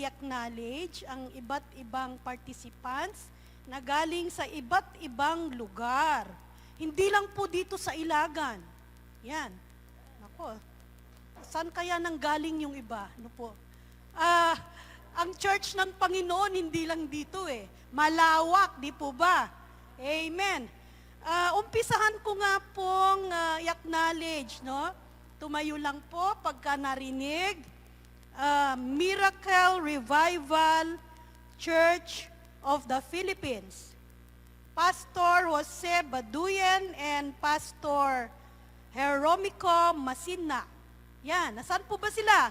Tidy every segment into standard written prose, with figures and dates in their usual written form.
i-acknowledge ang iba't ibang participants na galing sa iba't ibang lugar. Hindi lang po dito sa Ilagan. Yan. Ako, saan kaya nanggaling yung iba? Ano po? Ang church ng Panginoon, hindi lang dito eh. Malawak, di po ba? Amen. Umpisahan ko nga pong i-acknowledge, no? Tumayo lang po pagka narinig. Miracle Revival Church of the Philippines. Pastor Jose Baduyan and Pastor Jeromico Masina. Yan, nasaan po ba sila?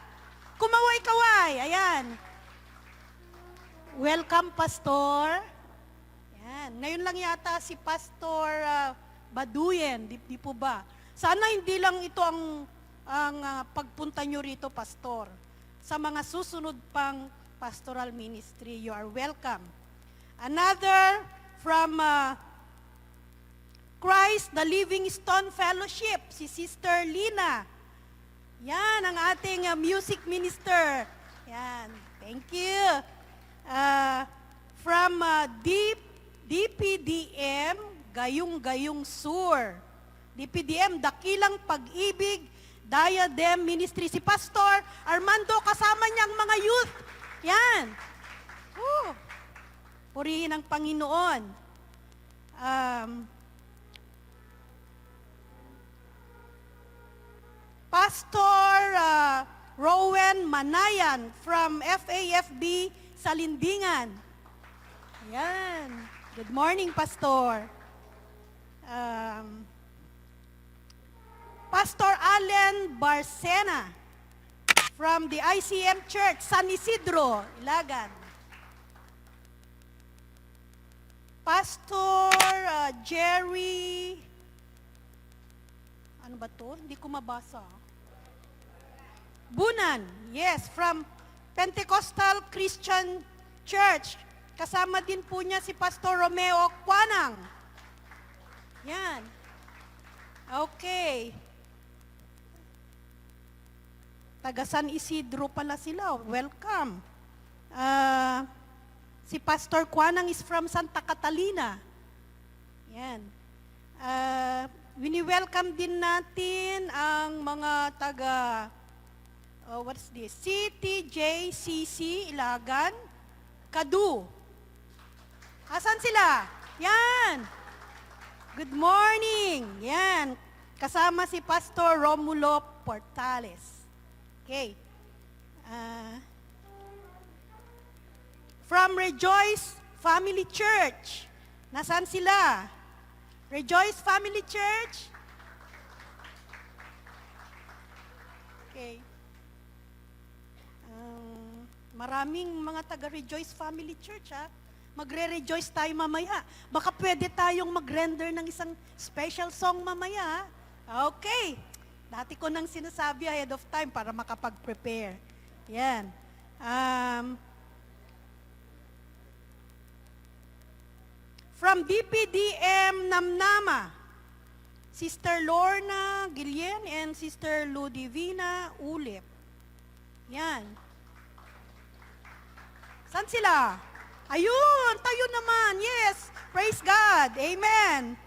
Kumaway-kaway, ayan. Welcome, Pastor. Yan, ngayon lang yata si Pastor Baduyan, di po ba? Sana hindi lang ito ang pagpunta nyo rito, Pastor. Sa mga susunod pang pastoral ministry, you are welcome. Another from Christ the Living Stone Fellowship, si Sister Lina. Yan, ang ating music minister. Yan, thank you. From DPDM, Gayong-Gayong Sur. DPDM, Dakilang Pag-ibig, Diadem Ministry. Si Pastor Armando, kasama niyang mga youth. Yan. Purihin ang Panginoon. Pastor Rowan Manayan from FAFB Salindingan. Yan. Good morning, Pastor. Pastor Allen Barcena from the ICM Church, San Isidro, Ilagan. Pastor Jerry, ano ba to? Hindi ko mabasa. Bunan, yes, from Pentecostal Christian Church. Kasama din po niya si Pastor Romeo Quanang. Yan. Okay. Taga San Isidro pala sila. Welcome. Si Pastor Quanang is from Santa Catalina. Yan. Wini-welcome din natin ang mga taga, what's this? CTJCC Ilagan, Kadu. Asan sila? Yan. Good morning. Yan. Kasama si Pastor Romulo Portales. Okay. From Rejoice Family Church. Nasaan sila? Rejoice Family Church? Okay. Maraming mga taga-Rejoice Family Church, ha? Magre-rejoice tayo mamaya. Baka pwede tayong mag-render ng isang special song mamaya, ha? Okay. Dati ko nang sinasabi ahead of time para makapag-prepare. Yan. From DPDM Namnama, Sister Lorna Guillen and Sister Ludivina Ulip. Yan. Saan sila? Ayun, tayo naman. Yes, praise God. Amen.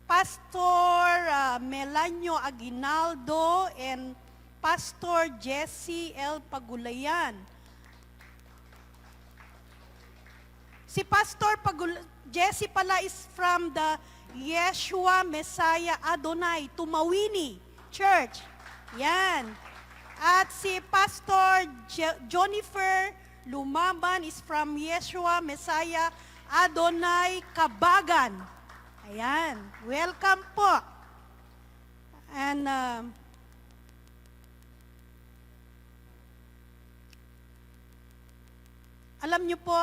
Pastor Melanio Aguinaldo and Pastor Jesse L. Pagulayan. Si Pastor Jesse pala is from the Yeshua Messiah Adonai Tumawini Church. Yan. At si Pastor Jonifer Lumaban is from Yeshua Messiah Adonai Kabagan. Ayan. Welcome po. And alam niyo po,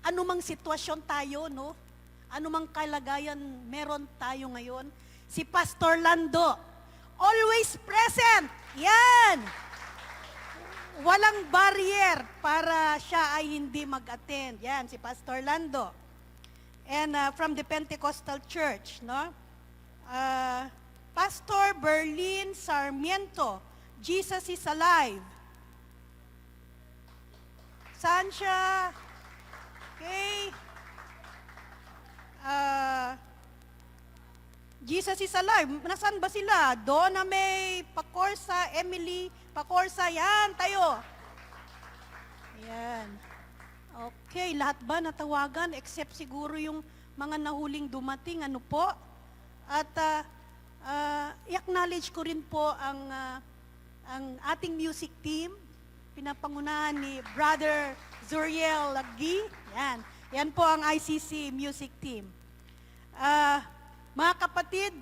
anumang sitwasyon tayo, no? Anumang kalagayan meron tayo ngayon, si Pastor Lando, always present. Yan. Walang barrier para siya ay hindi mag-attend. Yan, si Pastor Lando. And from the Pentecostal Church, no? Pastor Berlin Sarmiento, Jesus is alive. Saan siya? Okay. Jesus is alive. Nasaan ba sila? Donna May, Pacorsa, Emily, Pacorsa, yan, tayo. Yan. Okay, lahat ba natawagan except siguro yung mga nahuling dumating, ano po? At i-acknowledge ko rin po ang ating music team, pinapangunahan ni Brother Zuriel Laggi. Yan. Yan po ang ICC music team. Mga kapatid,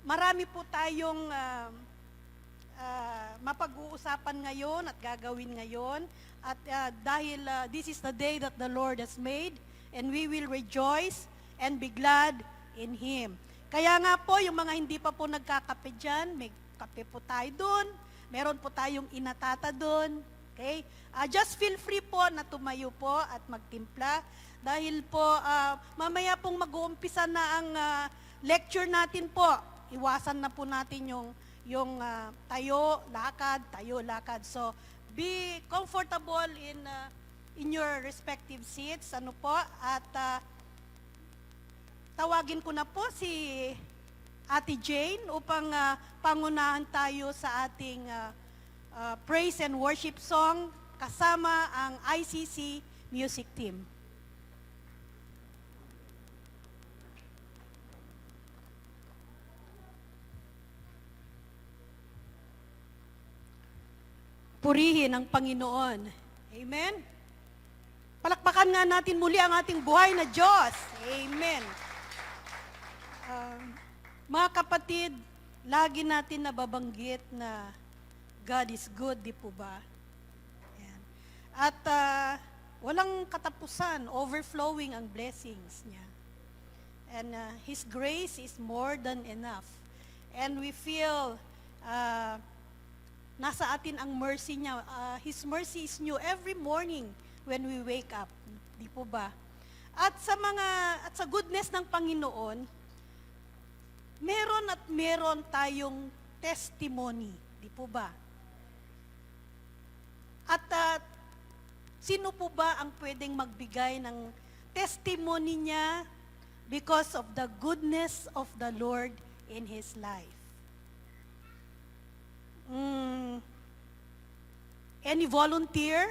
marami po tayong mapag-uusapan ngayon at gagawin ngayon. At dahil this is the day that the Lord has made, and we will rejoice and be glad in Him. Kaya nga po, yung mga hindi pa po nagkakape dyan, may kape po tayo doon, meron po tayong inatata doon. Okay? Just feel free po na tumayo po at magtimpla. Dahil po, mamaya pong mag-uumpisa na ang lecture natin po. Iwasan na po natin yung tayo, lakad. So, be comfortable in your respective seats. Ano po? At tawagin ko na po si Ate Jane upang pangunahan tayo sa ating praise and worship song kasama ang ICC music team. Purihin ang Panginoon. Amen? Palakpakan nga natin muli ang ating buhay na Diyos. Amen. Mga kapatid, lagi natin nababanggit na God is good, di po ba? Ayan. At walang katapusan, overflowing ang blessings niya. And His grace is more than enough. And we feel nasa atin ang mercy niya. His mercy is new every morning when we wake up. Di po ba? At sa goodness ng Panginoon, meron tayong testimony. Di po ba? At sino po ba ang pwedeng magbigay ng testimony niya because of the goodness of the Lord in his life? Any volunteer?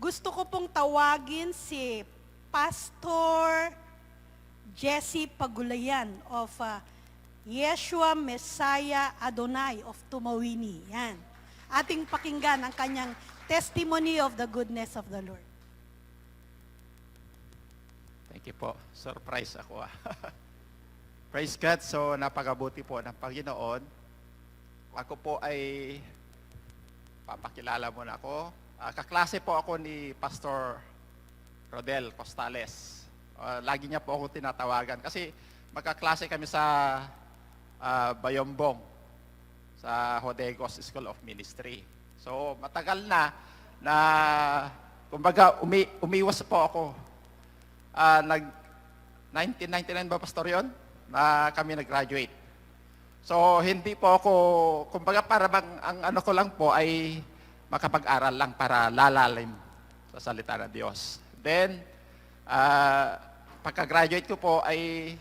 Gusto ko pong tawagin si Pastor Jesse Pagulayan of Yeshua Messiah Adonai of Tumawini. Yan. Ating pakinggan ang kanyang testimony of the goodness of the Lord. Thank you po. Surprise ako. Praise God. So, napakabuti po ng Panginoon. Ako po ay papakilala mo na ako. Kaklase po ako ni Pastor Rodel Costales. Lagi niya po ako tinatawagan kasi magkaklase kami sa Bayombong sa Hodegos School of Ministry. So, matagal na kumbaga, umiwas po ako. 1999 ba, Pastor, yun? Na kami nag-graduate. So, hindi po ako, kumbaga para bang, ang ano ko lang po ay makapag-aral lang para lalalim sa salita ng Diyos. Then, pagka-graduate ko po ay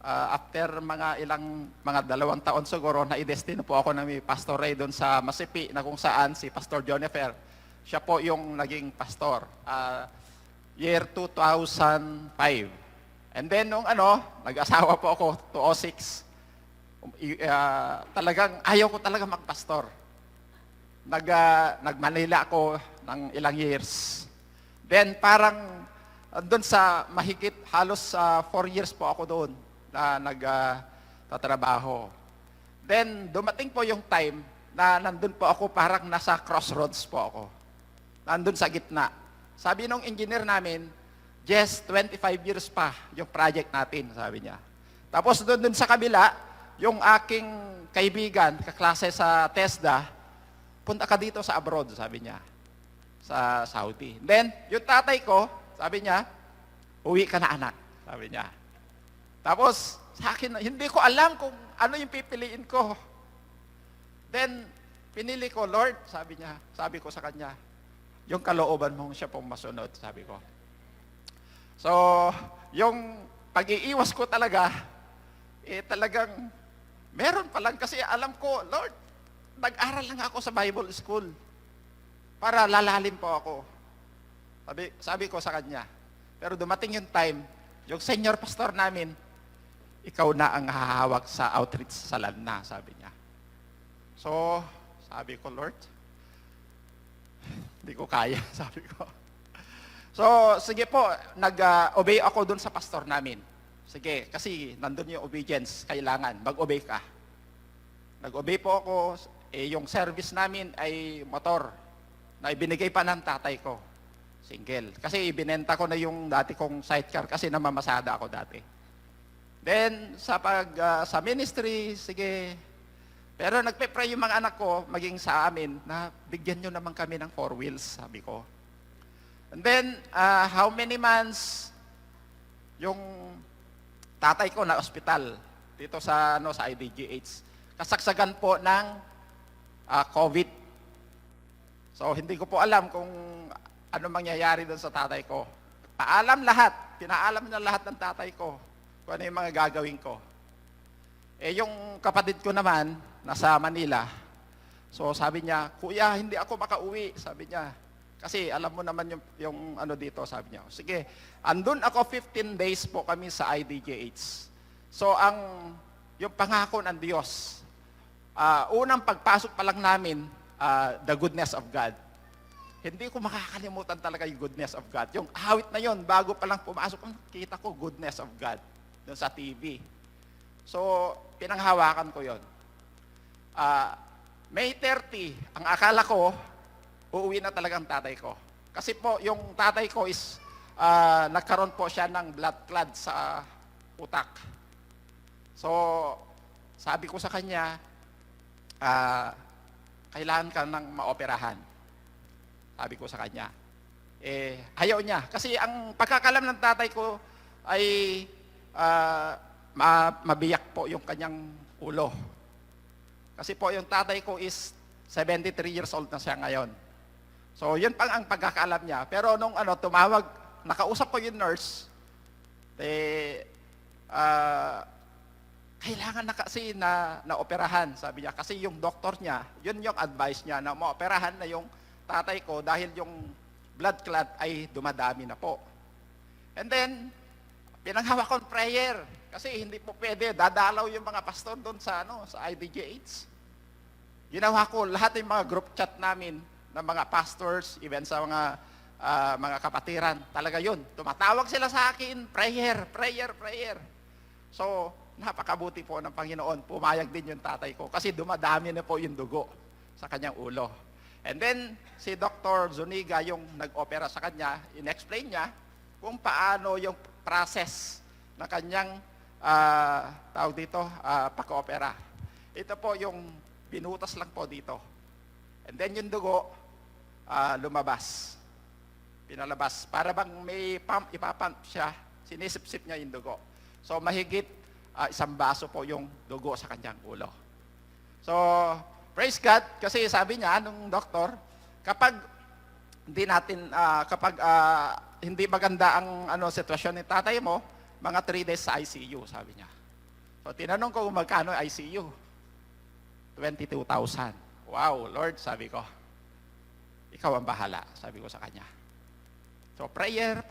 after mga 2 taon siguro, na-i-destino po ako ng Pastor Ray doon sa Masipi na kung saan si Pastor Jonifer, siya po yung naging pastor. Year 2005. And then, nung nag-asawa po ako, 2006, talagang ayaw ko talaga magpastor. Nag-Manila ako ng ilang years. Then, parang doon sa mahigit, halos 4 years po ako doon na nagtatrabaho. Then, dumating po yung time na nandun po ako, parang nasa crossroads po ako. Nandun sa gitna. Sabi nung engineer namin, Yes, 25 years pa yung project natin, sabi niya. Tapos doon sa kabila, yung aking kaibigan, kaklase sa TESDA, punta ka dito sa abroad, sabi niya, sa Saudi. Then, yung tatay ko, sabi niya, uwi ka na anak, sabi niya. Tapos, sa akin, hindi ko alam kung ano yung pipiliin ko. Then, pinili ko, Lord, sabi ko sa kanya, yung kalooban mong siya pong masunod, sabi ko. So, yung pag-iiwas ko talaga, talagang, meron pa lang kasi alam ko, Lord, nag-aral lang ako sa Bible school para lalalim po ako. Sabi ko sa kanya, pero dumating yung time, yung senior pastor namin, ikaw na ang hahawak sa outreach sa Lanna, sabi niya. So, sabi ko, Lord, hindi ko kaya, sabi ko. So, sige po, nag-obey ako dun sa pastor namin. Sige, kasi nandun yung obedience, kailangan, mag-obey ka. Nag-obey po ako, yung service namin ay motor, na ibinigay pa ng tatay ko. Single. Kasi ibinenta ko na yung dati kong sidecar kasi namamasada ako dati. Then, sa ministry, sige. Pero nagpe-pray yung mga anak ko, maging sa amin, na bigyan nyo naman kami ng 4 wheels, sabi ko. And then, how many months, yung tatay ko na ospital, dito sa IDGH. Kasagsagan po ng COVID. So, hindi ko po alam kung ano mangyayari doon sa tatay ko. Pinaalam na lahat ng tatay ko kung ano yung mga gagawin ko. Yung kapatid ko naman, nasa Manila. So sabi niya, Kuya, hindi ako makauwi, sabi niya. Kasi alam mo naman yung ano dito, sabi niya. Sige, andun ako 15 days po kami sa IDGH. So yung pangako ng Diyos, unang pagpasok pa lang namin, the goodness of God. Hindi ko makakalimutan talaga yung goodness of God. Yung awit na yon, bago pa lang pumasok, kita ko goodness of God doon sa TV. So, pinanghawakan ko yon. May 30, ang akala ko, uuwi na talagang tatay ko. Kasi po, yung tatay ko is, nagkaroon po siya ng blood clot sa utak. So, sabi ko sa kanya, kailangan ka nang maoperahan. Sabi ko sa kanya. Ayaw niya. Kasi ang pagkakalam ng tatay ko ay mabiyak po yung kanyang ulo. Kasi po yung tatay ko is 73 years old na siya ngayon. So yun pang ang pagkakaalam niya. Pero nung tumawag, nakausap ko yung nurse, kailangan na kasi na operahan, sabi niya. Kasi yung doktor niya, yun yung advice niya, na maoperahan na yung tatay ko dahil yung blood clot ay dumadami na po. And then, pinanghawak ko prayer. Kasi hindi po pwede, dadalaw yung mga pastor doon sa IDGH. Ginawa ko lahat yung mga group chat namin ng mga pastors, even sa mga kapatiran. Talaga yun. Tumatawag sila sa akin, prayer. So, napakabuti po ng Panginoon. Pumayag din yung tatay ko kasi dumadami na po yung dugo sa kanyang ulo. And then, si Dr. Zuniga yung nag-opera sa kanya, in-explain niya kung paano yung process na kanyang tawag dito, pag-opera. Ito po yung binutas lang po dito. And then yung dugo, lumabas. Pinalabas. Para bang may pump, ipapump siya, sinisip-sip niya yung dugo. So mahigit 1 baso po yung dugo sa kanyang ulo. So, praise God, kasi sabi niya, nung doktor, kapag hindi maganda ang sitwasyon ni tatay mo, mga 3 days sa ICU, sabi niya. So, tinanong ko kung magkano ICU. 22,000. Wow, Lord, sabi ko. Ikaw ang bahala, sabi ko sa kanya. So, prayer.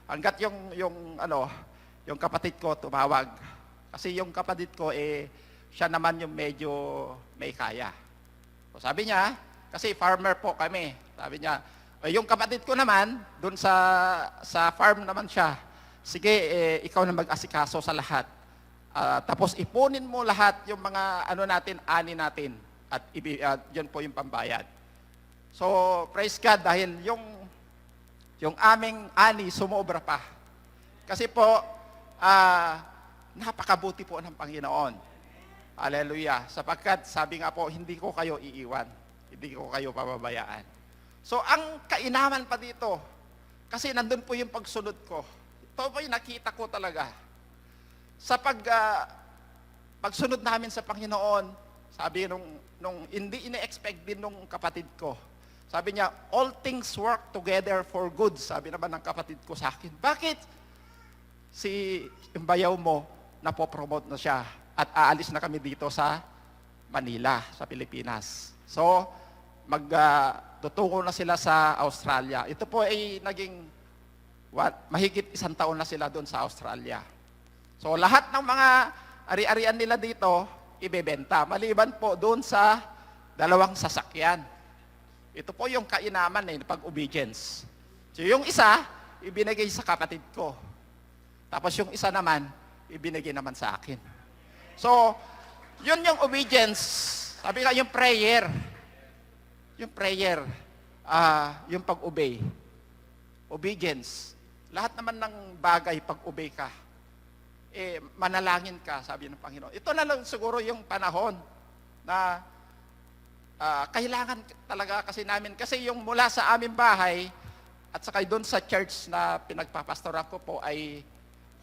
Hanggat yung kapatid ko tumawag. Kasi yung kapatid ko, siya naman yung medyo may kaya. So, sabi niya, kasi farmer po kami. Sabi niya, yung kapatid ko naman, dun sa farm naman siya, sige, ikaw na mag-asikaso sa lahat. Tapos ipunin mo lahat yung mga ani natin. At yun po yung pambayad. So, praise God, dahil yung aming ani sumobra pa. Kasi po, napakabuti po ng Panginoon. Hallelujah. Sapagkat sabi nga po, hindi ko kayo iiwan. Hindi ko kayo pababayaan. So, ang kainaman pa dito, kasi nandun po yung pagsunod ko. Ito po yung nakita ko talaga. sa pagsunod namin sa Panginoon, sabi nung hindi ine-expect din nung kapatid ko, sabi niya, all things work together for good, sabi naman ng kapatid ko sa akin. Bakit? Si yung bayaw mo, napopromote na siya at aalis na kami dito sa Manila, sa Pilipinas. So, tutungo na sila sa Australia. Ito po ay naging mahigit 1 taon na sila doon sa Australia. So, lahat ng mga ari-arian nila dito, ibebenta. Maliban po doon sa 2 sasakyan. Ito po yung kainaman pag-obedience. So, yung isa, ibinigay sa kapatid ko. Tapos yung isa naman, ibinigay naman sa akin. So, yun yung obedience. Sabi nga, yung prayer. Yung prayer, yung pag-obey. Obedience. Lahat naman ng bagay, pag-obey ka. Manalangin ka, sabi ng Panginoon. Ito na lang siguro yung panahon na kailangan talaga kasi namin. Kasi yung mula sa aming bahay at saka doon sa church na pinagpapastoran ko po ay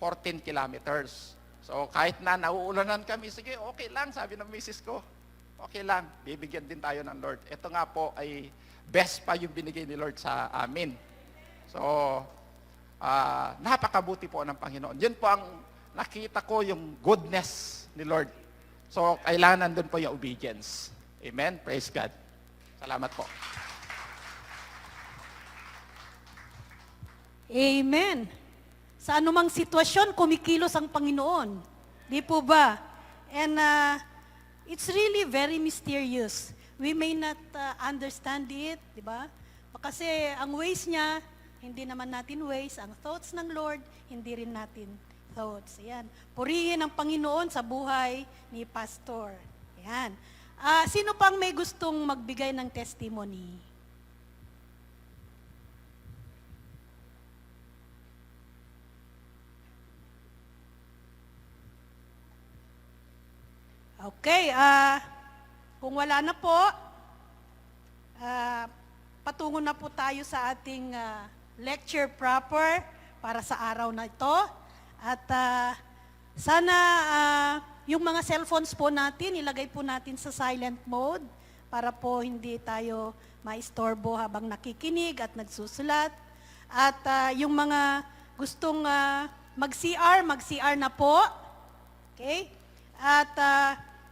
14 kilometers. So kahit na nauulanan kami, sige, okay lang, sabi ng misis ko. Okay lang, bibigyan din tayo ng Lord. Ito nga po ay best pa yung binigay ni Lord sa amin. So, napakabuti po ng Panginoon. Yun po ang nakita ko, yung goodness ni Lord. So, kailangan nandun po yung obedience. Amen? Praise God. Salamat po. Amen. Sa anumang sitwasyon, kumikilos ang Panginoon. Di po ba? And it's really very mysterious. We may not understand it, di ba? Kasi ang ways niya, hindi naman natin ways. Ang thoughts ng Lord, hindi rin natin thoughts. Ayan. Purihin ang Panginoon sa buhay ni Pastor. Ayan. Sino pang may gustong magbigay ng testimony? Okay, kung wala na po, patungo na po tayo sa ating lecture proper para sa araw na ito. At sana yung mga cellphones po natin, ilagay po natin sa silent mode para po hindi tayo maistorbo habang nakikinig at nagsusulat. At yung mga gustong mag-CR na po. Okay? At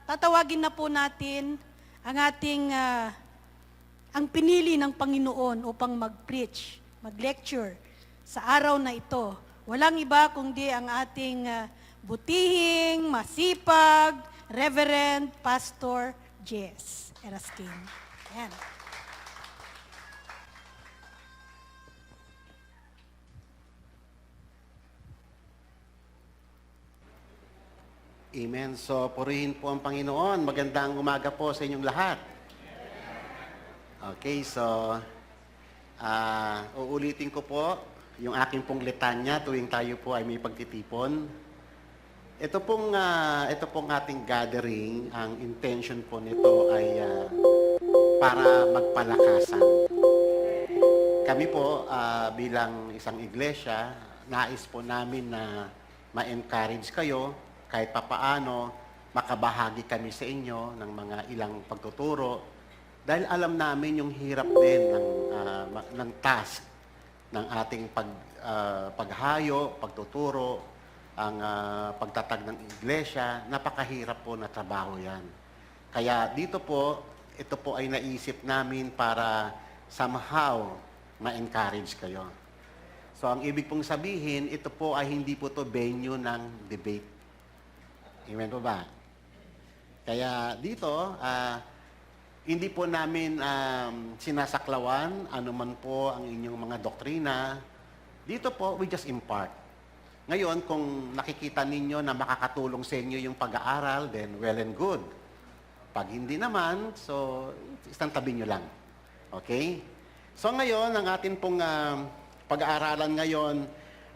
tatawagin na po natin ang ating ang pinili ng Panginoon upang mag-preach, mag-lecture sa araw na ito. Walang iba kundi ang ating butihing, masipag, Reverend Pastor Jess Eraskin. Ayan. Amen. So, purihin po ang Panginoon. Magandang umaga po sa inyong lahat. Okay, so, uulitin ko po yung aking pong litanya tuwing tayo po ay may pagtitipon. Ito pong ating gathering, ang intention po nito ay para magpalakasan. Kami po bilang isang iglesia, nais po namin na ma-encourage kayo kahit papaano makabahagi kami sa inyo ng mga ilang pagtuturo dahil alam namin yung hirap din ng task ng ating paghayo, pagtuturo, ang pagtatag ng iglesia, napakahirap po na trabaho yan. Kaya dito po, ito po ay naisip namin para somehow ma-encourage kayo. So ang ibig pong sabihin, ito po ay hindi po to venue ng debate. Amen po ba? Kaya dito, hindi po namin sinasaklawan anuman po ang inyong mga doktrina. Dito po, we just impart. Ngayon, kung nakikita ninyo na makakatulong sa inyo yung pag-aaral, then well and good. Pag hindi naman, so isang tabi nyo lang. Okay? So ngayon, ang atin pong pag-aaralan ngayon,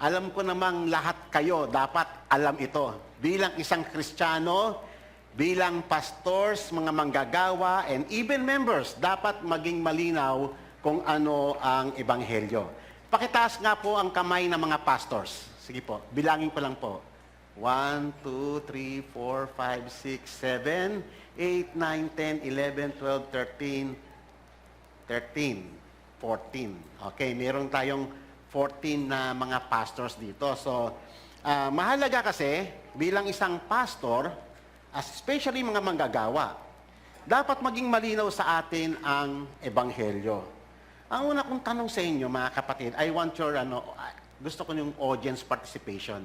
alam ko namang lahat kayo dapat alam ito. Bilang isang Kristiyano, bilang pastors, mga manggagawa, and even members, dapat maging malinaw kung ano ang Ebanghelyo. Pakitaas nga po ang kamay ng mga pastors. Sige po, bilangin ko lang po. 1, 2, 3, 4, 5, 6, 7, 8, 9, 10, 11, 12, 13, 13, 14. Okay, meron tayong 14 na mga pastors dito. So, mahalaga kasi bilang isang pastor, especially mga manggagawa, dapat maging malinaw sa atin ang ebanghelyo. Ang una kong tanong sa inyo, mga kapatid, I want your, gusto ko yung audience participation.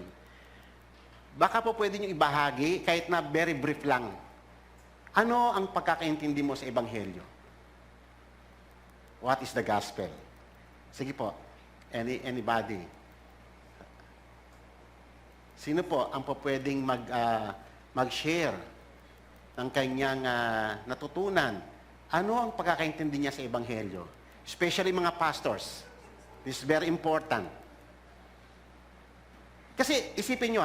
Baka po pwede nyo ibahagi, kahit na very brief lang, ano ang pagkakaintindi mo sa ebanghelyo? What is the gospel? Sige po, anybody? Sino po ang po pwedeng mag-share ng kanyang natutunan? Ano ang pagkakaintindi niya sa ebanghelyo? Especially mga pastors. This is very important. Kasi isipin nyo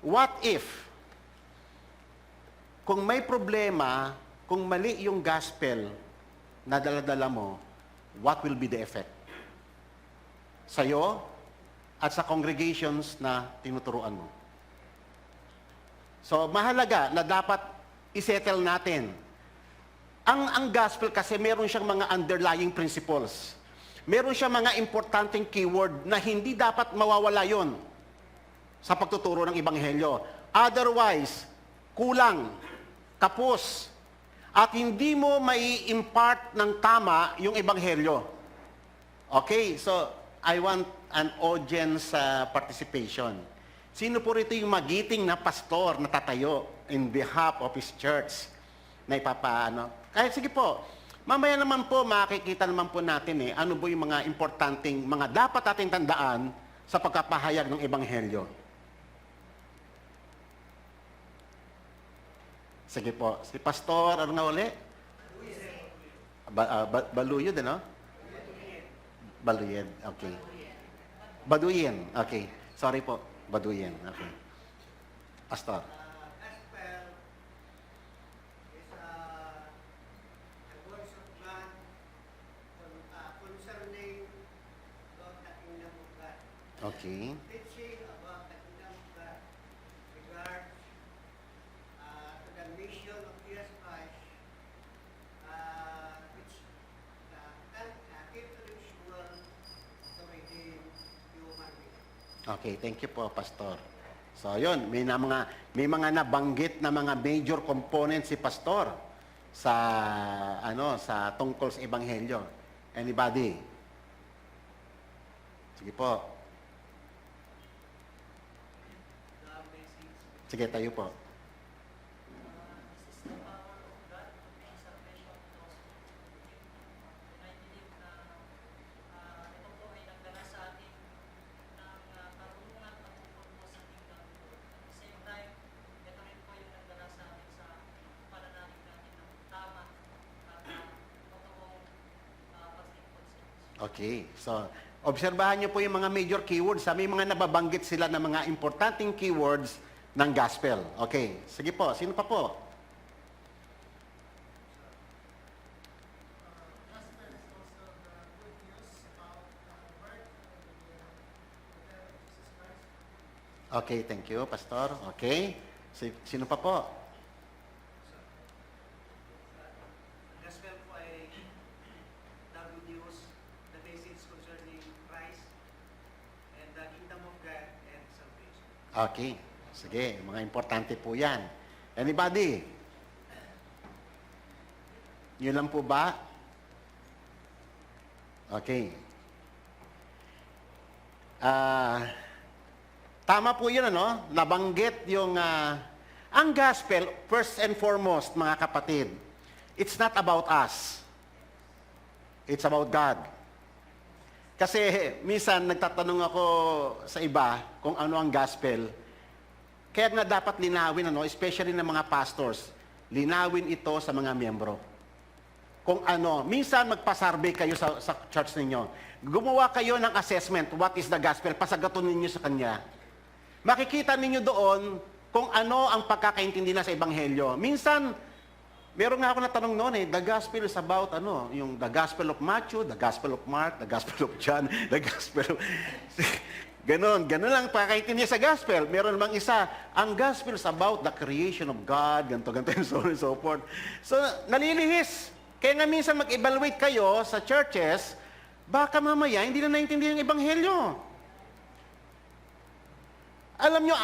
what if kung may problema, kung mali yung gospel na dala-dala mo, what will be the effect? Sa'yo at sa congregations na tinuturuan mo. So, mahalaga na dapat isettle natin. Ang gospel kasi meron siyang mga underlying principles. Meron siyang mga importanteng keyword na hindi dapat mawawala yon sa pagtuturo ng ebanghelyo. Otherwise, kulang, kapos, at hindi mo mai-impart ng tama yung ebanghelyo. Okay, so I want an audience participation. Sino po rito yung magiting na pastor na tatayo in behalf of his church na ipapaano? Kahit sige po, mamaya naman po makikita naman po natin ano po yung mga importanteng, mga dapat ating tandaan sa pagkapahayag ng ebanghelyo. Sige po. Si Pastor, ano nga uli? Baluyod, ano? Baluyed, okay. Baduyin, okay. Sorry po, Baduyin, okay. Pastor. Gospel is the voice of God concerning about the kingdom of God. Okay. Teaching about the kingdom of God regards to the mission of Jesus Christ, which came to this world to redeem human beings. Okay, thank you po, Pastor. So, yun, may mga nabanggit na mga major components si Pastor sa tungkol sa ebanghelyo. Anybody? Sige po. Sige, tayo po. Okay. So, obserbahan niyo po yung mga major keywords. May mga nababanggit sila na mga importanteng keywords ng gospel. Okay. Sige po. Sino pa po? Okay, thank you, Pastor. Okay. Sino pa po? Gospel po ay the good news, the message concerning Christ and the kingdom of God and salvation. Okay. Sige, mga importante po yan. Anybody? Yun lang po ba? Okay. Tama po yun, ano? Nabanggit yung... ang gospel, first and foremost, mga kapatid, it's not about us. It's about God. Kasi minsan nagtatanong ako sa iba kung ano ang gospel. Kaya nga dapat linawin, especially ng mga pastors, linawin ito sa mga miyembro. Kung ano, minsan magpa-survey kayo sa church ninyo. Gumawa kayo ng assessment, what is the gospel, pasagaton ninyo sa kanya. Makikita ninyo doon kung ano ang pagkakaintindi na sa ebanghelyo. Minsan, meron nga ako natanong noon the gospel is about yung the gospel of Matthew, the gospel of Mark, the gospel of John, the gospel of... Ganon lang pakakaintindi sa gospel. Meron namang isa, ang gospel is about the creation of God, ganito, and so on and so forth. So, nalilihis. Kaya nga minsan mag-evaluate kayo sa churches, baka mamaya hindi na naintindihan ang ebanghelyo. Alam nyo,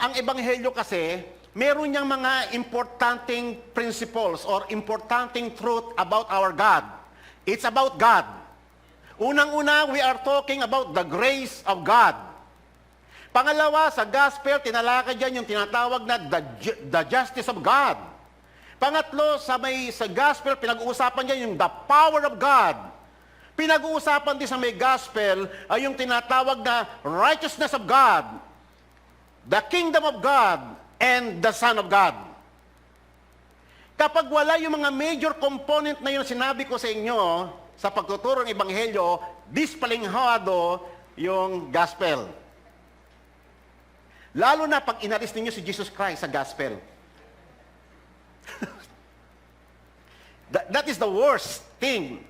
ang ebanghelyo kasi, meron niyang mga importanteng principles or importanteng truth about our God. It's about God. Unang-una, we are talking about the grace of God. Pangalawa, sa gospel, tinalakad dyan yung tinatawag na the justice of God. Pangatlo, sa gospel, pinag-uusapan dyan yung the power of God. Pinag-uusapan din sa may gospel ay yung tinatawag na righteousness of God, the kingdom of God, and the Son of God. Kapag wala yung mga major component na yung sinabi ko sa inyo, sa pagtuturo ng Ebanghelyo, dispalinghado yung gospel. Lalo na pag inalis ninyo si Jesus Christ sa gospel. That is the worst thing.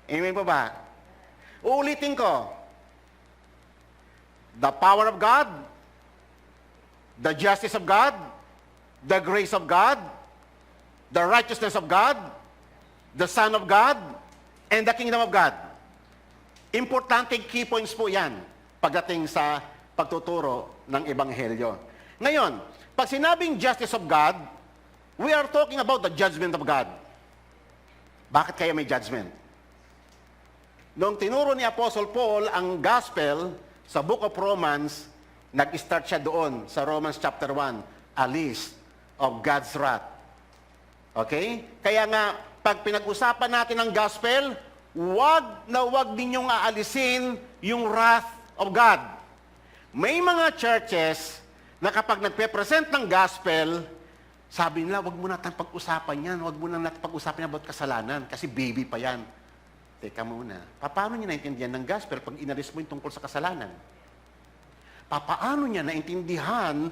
Amen po ba? Uulitin ko. The power of God, the justice of God, the grace of God, the righteousness of God, the Son of God, and the kingdom of God. Importanteng key points po yan pagdating sa pagtuturo ng Ebanghelyo. Ngayon, pag sinabing justice of God, we are talking about the judgment of God. Bakit kaya may judgment? Noong tinuro ni Apostle Paul ang gospel sa Book of Romans, nag-start siya doon sa Romans chapter 1, a list of God's wrath. Okay? Kaya nga, pag pinag-usapan natin ang gospel, wag ninyong aalisin yung wrath of God. May mga churches na kapag nagpe-present ng gospel, sabi nila, wag mo natin pag-usapan yan, wag mo natin pag-usapan about kasalanan, kasi baby pa yan. Teka muna, paano niya naintindihan ng gospel pag inalis mo yung tungkol sa kasalanan? Paano niya naintindihan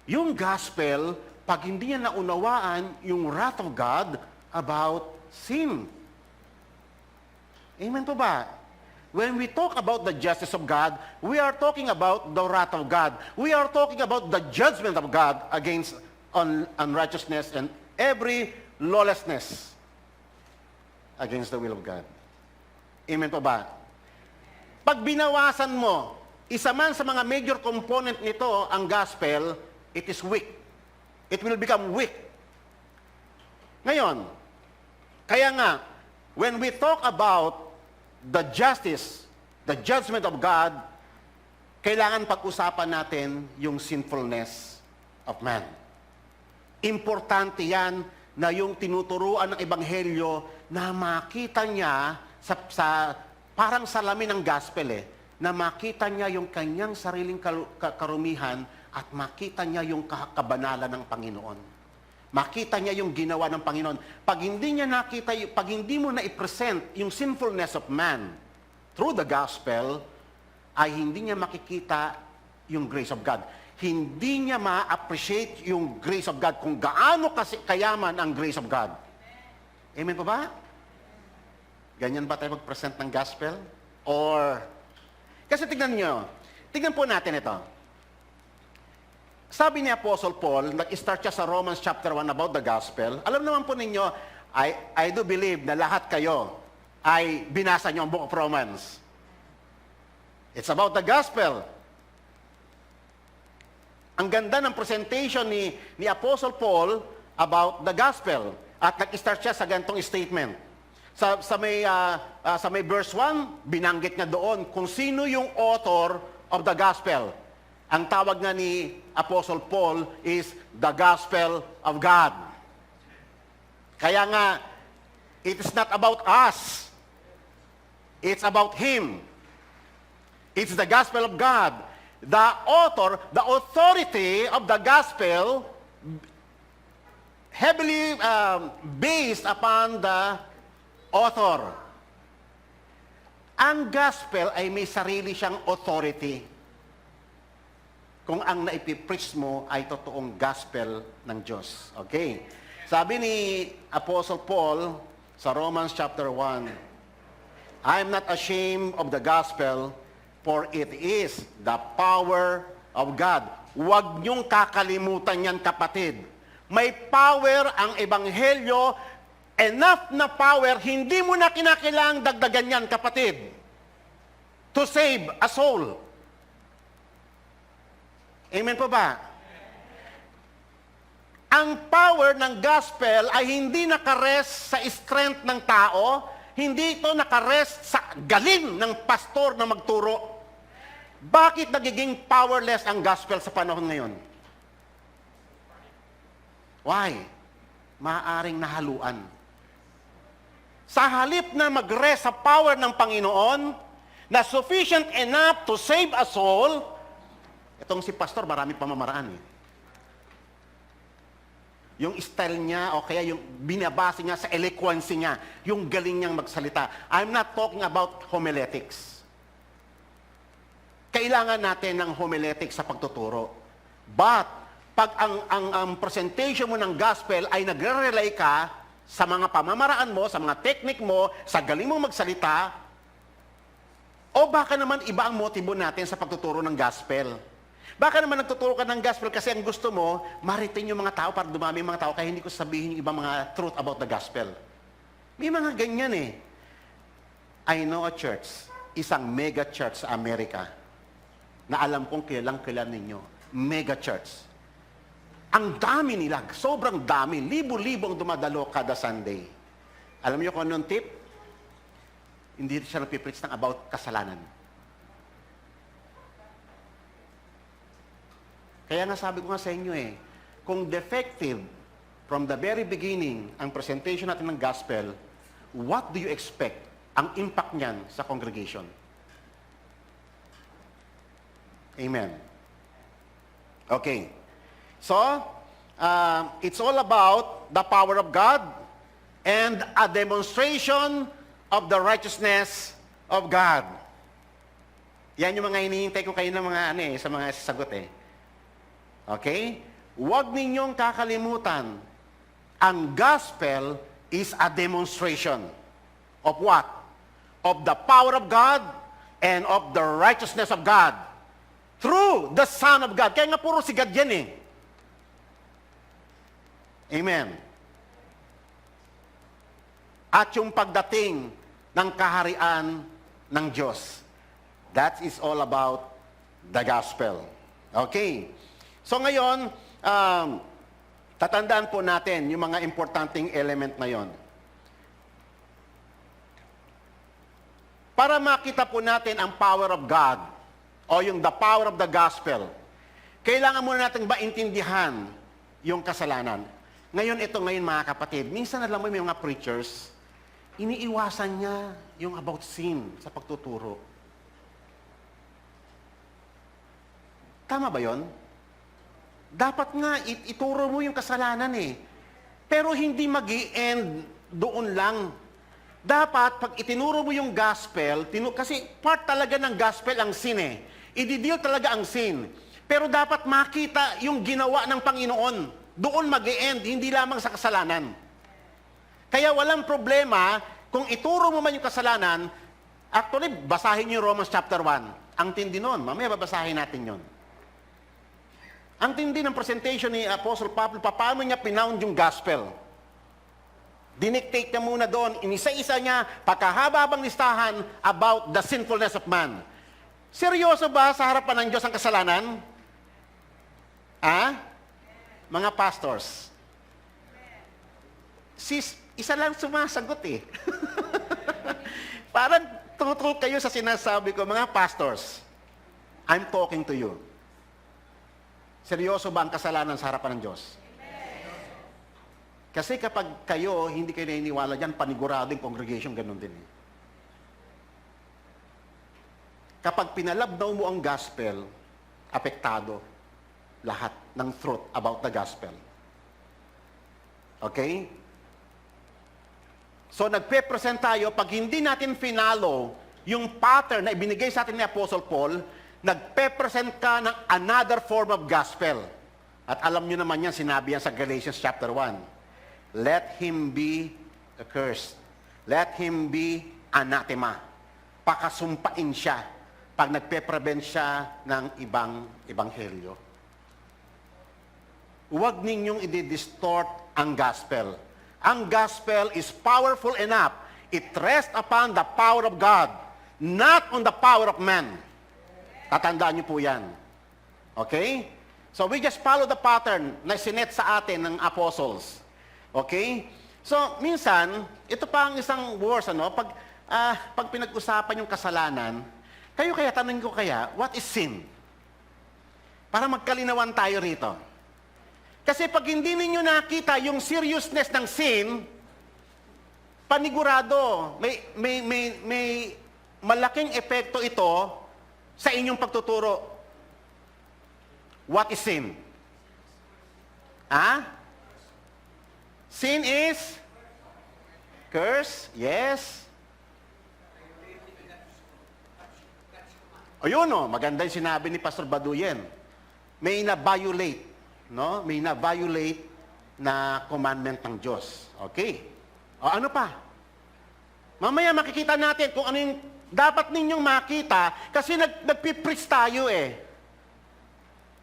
yung gospel pag hindi niya naunawaan yung wrath of God about sin? Amen po ba? When we talk about the justice of God, we are talking about the wrath of God. We are talking about the judgment of God against unrighteousness and every lawlessness against the will of God. Amen po ba? Pag binawasan mo, isa man sa mga major component nito, ang gospel, it is weak. It will become weak. Ngayon, kaya nga, when we talk about the justice, the judgment of God, kailangan pag-usapan natin yung sinfulness of man. Importante yan na yung tinuturuan ng Ebanghelyo na makita niya sa parang salamin ng gospel na makita niya yung kanyang sariling karumihan at makita niya yung kabanalan ng Panginoon. Makita niya yung ginawa ng Panginoon. Pag hindi niya nakita, pag hindi mo na i-present yung sinfulness of man through the gospel, ay hindi niya makikita yung grace of God. Hindi niya ma-appreciate yung grace of God kung gaano kasi kayaman ang grace of God. Amen po ba? Ganyan ba tayo mag-present ng gospel? Or, kasi tignan po natin ito. Sabi ni Apostle Paul, nag-start siya sa Romans chapter 1 about the gospel. Alam naman po ninyo, I do believe na lahat kayo ay binasa niyo ang Book of Romans. It's about the gospel. Ang ganda ng presentation ni Apostle Paul about the gospel. At nag-start siya sa ganitong statement. Sa may verse 1, binanggit niya doon kung sino yung author of the gospel. Ang tawag nga ni Apostle Paul is the gospel of God. Kaya nga, it is not about us. It's about Him. It's the gospel of God. The author, the authority of the gospel, heavily based upon the author. Ang gospel ay may sarili siyang authority. Kung ang naipipreach mo ay totoong gospel ng Diyos. Okay? Sabi ni Apostle Paul sa Romans chapter 1, I am not ashamed of the gospel, For it is the power of God. Huwag niyong kakalimutan yan, kapatid. May power ang Ebanghelyo, enough na power, hindi mo na kinakailangang dagdagan yan, kapatid. To save a soul. Amen po ba? Ang power ng gospel ay hindi nakarest sa strength ng tao, hindi ito nakarest sa galing ng pastor na magturo. Bakit nagiging powerless ang gospel sa panahon ngayon? Why? Maaring nahaluan. Sa halip na mag-rest sa power ng Panginoon, na sufficient enough to save a soul, itong si pastor, marami pamamaraan eh. Yung style niya, o kaya yung binabase niya sa eloquence niya, yung galing niyang magsalita. I'm not talking about homiletics. Kailangan natin ng homiletics sa pagtuturo. But, pag ang presentation mo ng gospel ay nagre-rely ka sa mga pamamaraan mo, sa mga technique mo, sa galing mong magsalita, o baka naman iba ang motibo natin sa pagtuturo ng gospel. Baka naman nagtuturo ka ng gospel kasi ang gusto mo, maritin yung mga tao para dumami yung mga tao kaya hindi ko sabihin yung ibang mga truth about the gospel. May mga ganyan eh. I know a church, isang mega church sa Amerika, na alam kong kilalang-kilala ninyo. Mega church. Ang dami nila, sobrang dami, libo-libo ang dumadalo kada Sunday. Alam niyo kung anong tip? Hindi siya nagpipreach ng about kasalanan. Kaya nga sabi ko nga sa inyo eh, kung defective from the very beginning ang presentation natin ng gospel, what do you expect ang impact niyan sa congregation? Amen. Okay. So, it's all about the power of God and a demonstration of the righteousness of God. Yan yung mga hinihintay ko kayo ng mga sa mga sasagot eh. Okay? Huwag ninyong kakalimutan, ang gospel is a demonstration of what? Of the power of God and of the righteousness of God through the Son of God. Kaya nga puro si God yan eh. Amen. At yung pagdating ng kaharian ng Diyos. That is all about the gospel. Okay. So ngayon, tatandaan po natin yung mga importanteng element na yon. Para makita po natin ang power of God o yung the power of the gospel, kailangan muna natin maintindihan yung kasalanan. Ngayon, mga kapatid, minsan alam mo may mga preachers, iniiwasan niya yung about sin sa pagtuturo. Tama ba yon? Dapat nga ituro mo yung kasalanan eh. Pero hindi mag-i-end doon lang. Dapat pag itinuro mo yung gospel, kasi part talaga ng gospel ang sin eh. I-deal talaga ang sin. Pero dapat makita yung ginawa ng Panginoon. Doon mag-i-end, hindi lamang sa kasalanan. Kaya walang problema kung ituro mo man yung kasalanan. Actually, basahin niyo Romans chapter 1. Ang tindi nun. Mamaya babasahin natin yon. Ang tindi ng presentation ni Apostle Pablo, paano niya pinound yung gospel? Dinictate niya muna doon, inisa-isa niya, pagkahabang listahan about the sinfulness of man. Seryoso ba sa harapan ng Diyos ang kasalanan? Mga pastors. Isa lang sumasagot eh. Parang tutul kayo sa sinasabi ko, mga pastors, I'm talking to you. Seryoso ba ang kasalanan sa harapan ng Diyos? Kasi kapag kayo, hindi kayo naniniwala dyan, paniguradong congregation, ganun din eh. Kapag pinalabdaw mo ang gospel, apektado lahat ng truth about the gospel. Okay? So nagpe-present tayo, pag hindi natin finalo yung pattern na ibinigay sa atin ni Apostle Paul, nagpe-present ka ng another form of gospel. At alam nyo naman yan, sinabi yan sa Galatians chapter 1. Let him be accursed. Let him be anathema. Pakasumpain siya. pag nagpe-prevent siya ng ibang ebanghelyo. Huwag ninyong i-distort ang gospel. Ang gospel is powerful enough. It rests upon the power of God, not on the power of man. Tatandaan niyo po yan. Okay? So we just follow the pattern na sinet sa atin ng apostles. Okay? So, minsan, ito pa ang isang verse, pag pinag-usapan yung kasalanan, kayo kaya, tanong ko kaya, what is sin? Para magkalinawan tayo rito. Kasi pag hindi ninyo nakita yung seriousness ng sin, panigurado, may malaking epekto ito sa inyong pagtuturo. What is sin? Sin is curse, yes. Ayun maganda yung sinabi ni Pastor Baduyen. May na-violate, no? May na-violate na commandment ng Diyos. Okay. O ano pa? Mamaya makikita natin kung ano yung dapat ninyong makita kasi nagpipreach tayo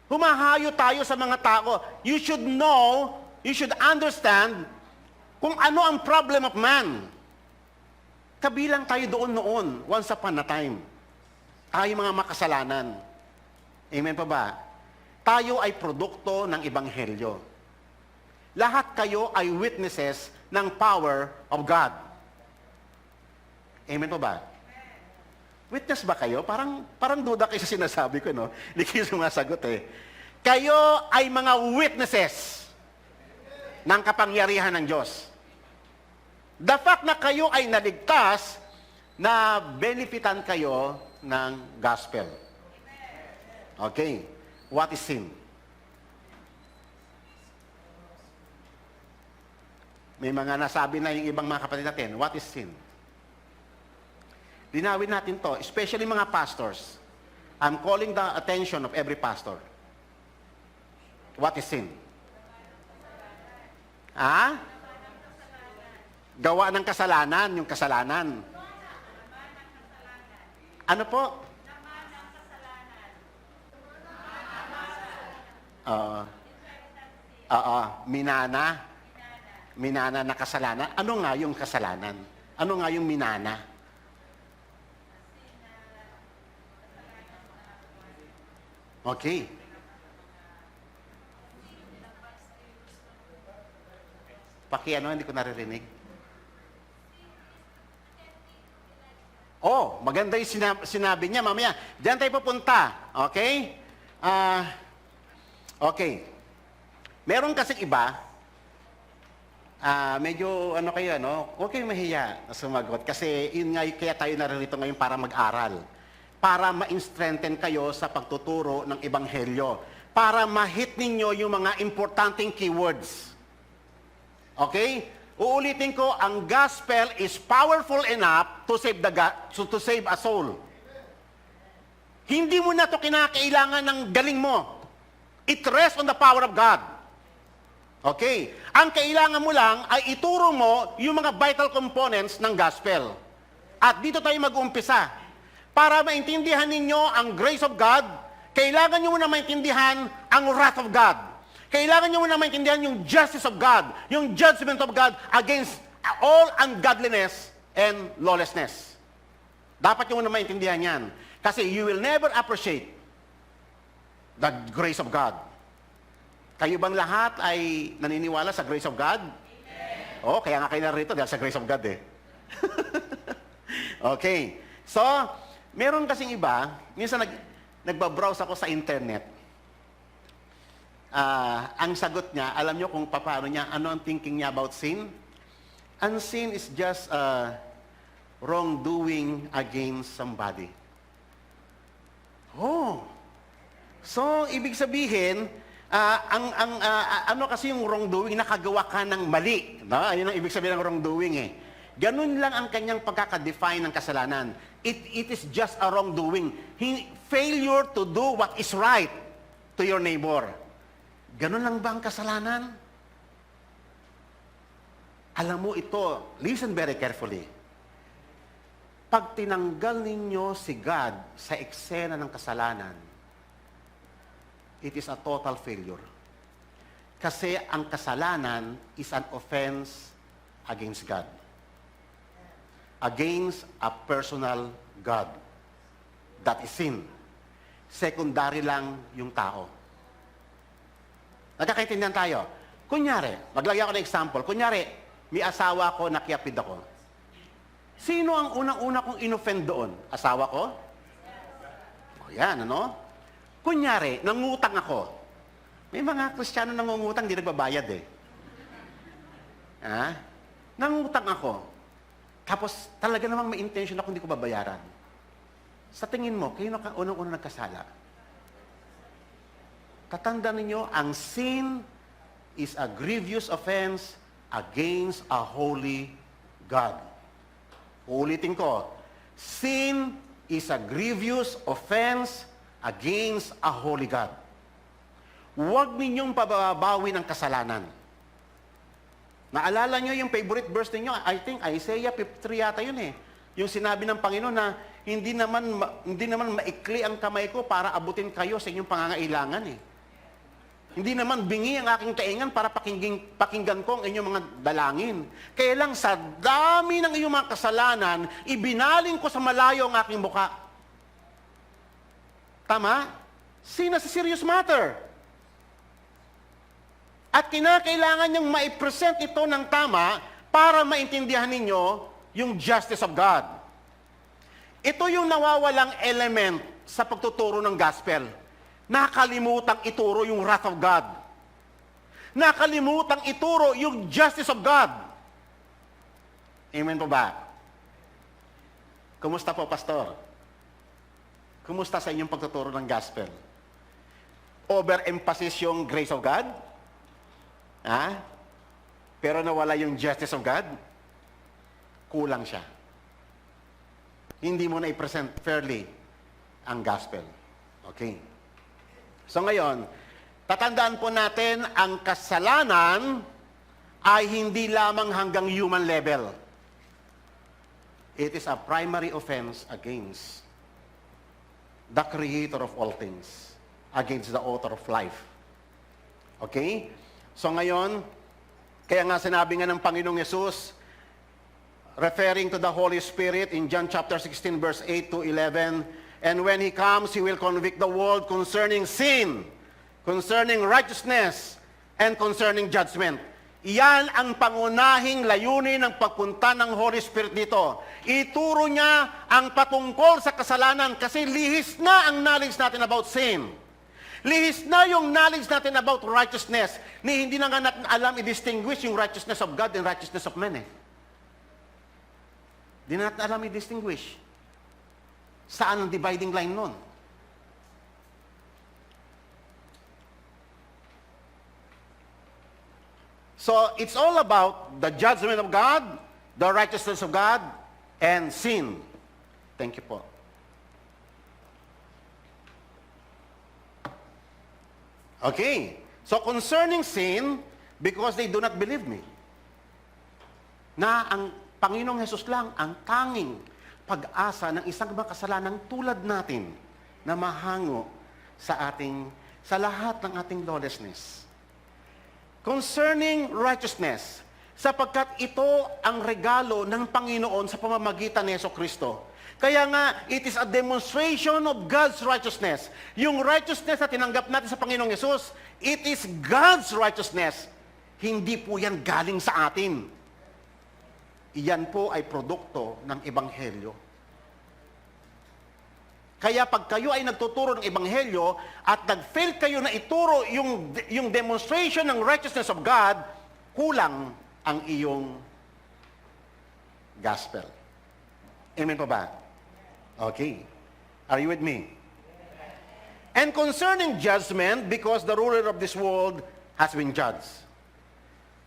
Humahayo tayo sa mga tao. You should know, you should understand kung ano ang problem of man. Kabilang tayo doon noon, once upon a time. Tayo mga makasalanan. Amen pa ba? Tayo ay produkto ng Ebanghelyo. Lahat kayo ay witnesses ng power of God. Amen pa ba? Witness ba kayo? Parang duda kayo sa sinasabi ko, no? Hindi kayo sumasagot Kayo ay mga witnesses ng kapangyarihan ng Diyos. The fact na kayo ay naligtas, na benefitan kayo ng gospel. Okay. What is sin? May mga nasabi na yung ibang mga kapatid natin. What is sin? Linawin natin to, especially mga pastors. I'm calling the attention of every pastor. What is sin? Gawa ng kasalanan, yung kasalanan. Ano po? Minana na kasalanan. Ano nga yung kasalanan? Ano nga yung minana? Okay. Hindi ko naririnig. Maganda yung sinabi niya. Mamaya, diyan tayo pupunta. Okay? Okay. Meron kasing iba, medyo huwag kayong mahiya na sumagot. Kasi yun nga, kaya tayo naririto ngayon para mag-aral. Para ma-strengthen kayo sa pagtuturo ng Ebanghelyo. Para ma-hit ninyo yung mga importanteng keywords. Okay? Uulitin ko, ang gospel is powerful enough to save a soul. Hindi mo na ito kinakailangan ng galing mo. It rests on the power of God. Okay? Ang kailangan mo lang ay ituro mo yung mga vital components ng gospel. At dito tayo mag-umpisa. Para maintindihan ninyo ang grace of God, kailangan nyo muna maintindihan ang wrath of God. Kailangan nyo muna maintindihan yung justice of God, yung judgment of God against all ungodliness and lawlessness. Dapat nyo muna maintindihan yan. Kasi you will never appreciate the grace of God. Kayo bang lahat ay naniniwala sa grace of God? Amen. Kaya nga kayo narito dahil sa grace of God Okay. So, meron kasing iba, minsan nagbabrowse ako sa internet. Ang sagot niya, alam niyo kung paano niya, ano ang thinking niya about sin? Ang sin is just wrongdoing against somebody. So, ibig sabihin, ano kasi yung wrongdoing, nakagawa ka ng mali. No? Ayun ang ibig sabihin ng wrongdoing Ganun lang ang kanyang pagkaka-define ng kasalanan. It is just a wrongdoing. Failure to do what is right to your neighbor. Ganun lang ba ang kasalanan? Alam mo ito, listen very carefully. pag tinanggal ninyo si God sa eksena ng kasalanan, it is a total failure. Kasi ang kasalanan is an offense against God. Against a personal God. That is sin. Secondary lang yung tao. Nagkakaintindihan tayo. Kunyari, maglagay ako ng example. Kunyari, may asawa ko, nakiapid ako. Sino ang unang-una kong inoffend doon? Asawa ko? O yan, ano? Kunyari, nangutang ako. May mga Kristiyano nangungutang, di nagbabayad eh. Ha? Nangutang ako. Tapos talaga namang may intention ako hindi ko babayaran. Sa tingin mo, kayo na unang-unang nagkasala. Tatandaan ninyo, ang sin is a grievous offense against a holy God. Uulitin ko, sin is a grievous offense against a holy God. Huwag ninyong pababawin ang kasalanan. Naalala nyo yung favorite verse ninyo? I think Isaiah 53 yata yun eh. Yung sinabi ng Panginoon na hindi naman maikli ang kamay ko para abutin kayo sa inyong pangangailangan eh. Hindi naman bingi ang aking taingan para pakinggan ko ang inyong mga dalangin. Kaya lang sa dami ng iyong mga kasalanan, ibinaling ko sa malayo ang aking muka. Tama? Sin is a serious matter. At kinakailangan niyang maipresent ito ng tama para maintindihan ninyo yung justice of God. Ito yung nawawalang element sa pagtuturo ng gospel. Nakalimutang ituro yung wrath of God. Nakalimutang ituro yung justice of God. Amen po ba? Kumusta po, Pastor? Kumusta sa inyong pagtuturo ng gospel? Overemphasis yung grace of God? Ha? Pero nawala yung justice of God? Kulang siya. Hindi mo na i-present fairly ang gospel. Okay. So ngayon, tatandaan po natin ang kasalanan ay hindi lamang hanggang human level. It is a primary offense against the creator of all things, against the author of life. Okay? So ngayon, kaya nga sinabi nga ng Panginoong Yesus, referring to the Holy Spirit in John chapter 16 verse 8 to 11, and when He comes, He will convict the world concerning sin, concerning righteousness, and concerning judgment. Iyan ang pangunahing layunin ng pagpunta ng Holy Spirit dito. Ituro niya ang patungkol sa kasalanan kasi lihis na ang knowledge natin about sin. Lihis na yung knowledge natin about righteousness. Ni hindi na nga natin alam i-distinguish yung righteousness of God and righteousness of men eh. Hindi na natin alam i-distinguish. Saan ang dividing line nun? So, it's all about the judgment of God, the righteousness of God, and sin. Thank you po. Okay. So, concerning sin, because they do not believe me, na ang Panginoong Hesus lang ang tanging pag-asa ng isang makasalanang tulad natin na mahango sa lahat ng ating lawlessness. Concerning righteousness, sapagkat ito ang regalo ng Panginoon sa pamamagitan ni Jesucristo. Kaya nga, it is a demonstration of God's righteousness. Yung righteousness na tinanggap natin sa Panginoong Yesus, it is God's righteousness. Hindi po yan galing sa atin. Iyan po ay produkto ng Ebanghelyo. Kaya pag kayo ay nagtuturo ng Ebanghelyo at nag-fail kayo na ituro yung demonstration ng righteousness of God, kulang ang iyong gospel. Amen po ba? Okay. Are you with me? And concerning judgment, because the ruler of this world has been judged.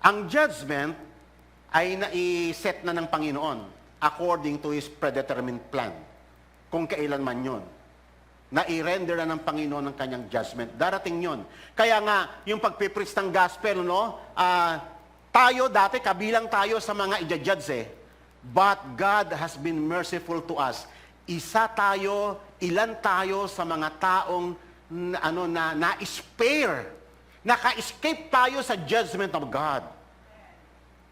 Ang judgment ay nai-set na ng Panginoon according to His predetermined plan. Kung kailan man yun. Nai-render na ng Panginoon ang kanyang judgment. Darating yun. Kaya nga, yung pagpipreach ng gospel, tayo dati, kabilang tayo sa mga i-judge eh. But God has been merciful to us. Ilan tayo sa mga taong na-spare. Naka-escape tayo sa judgment of God.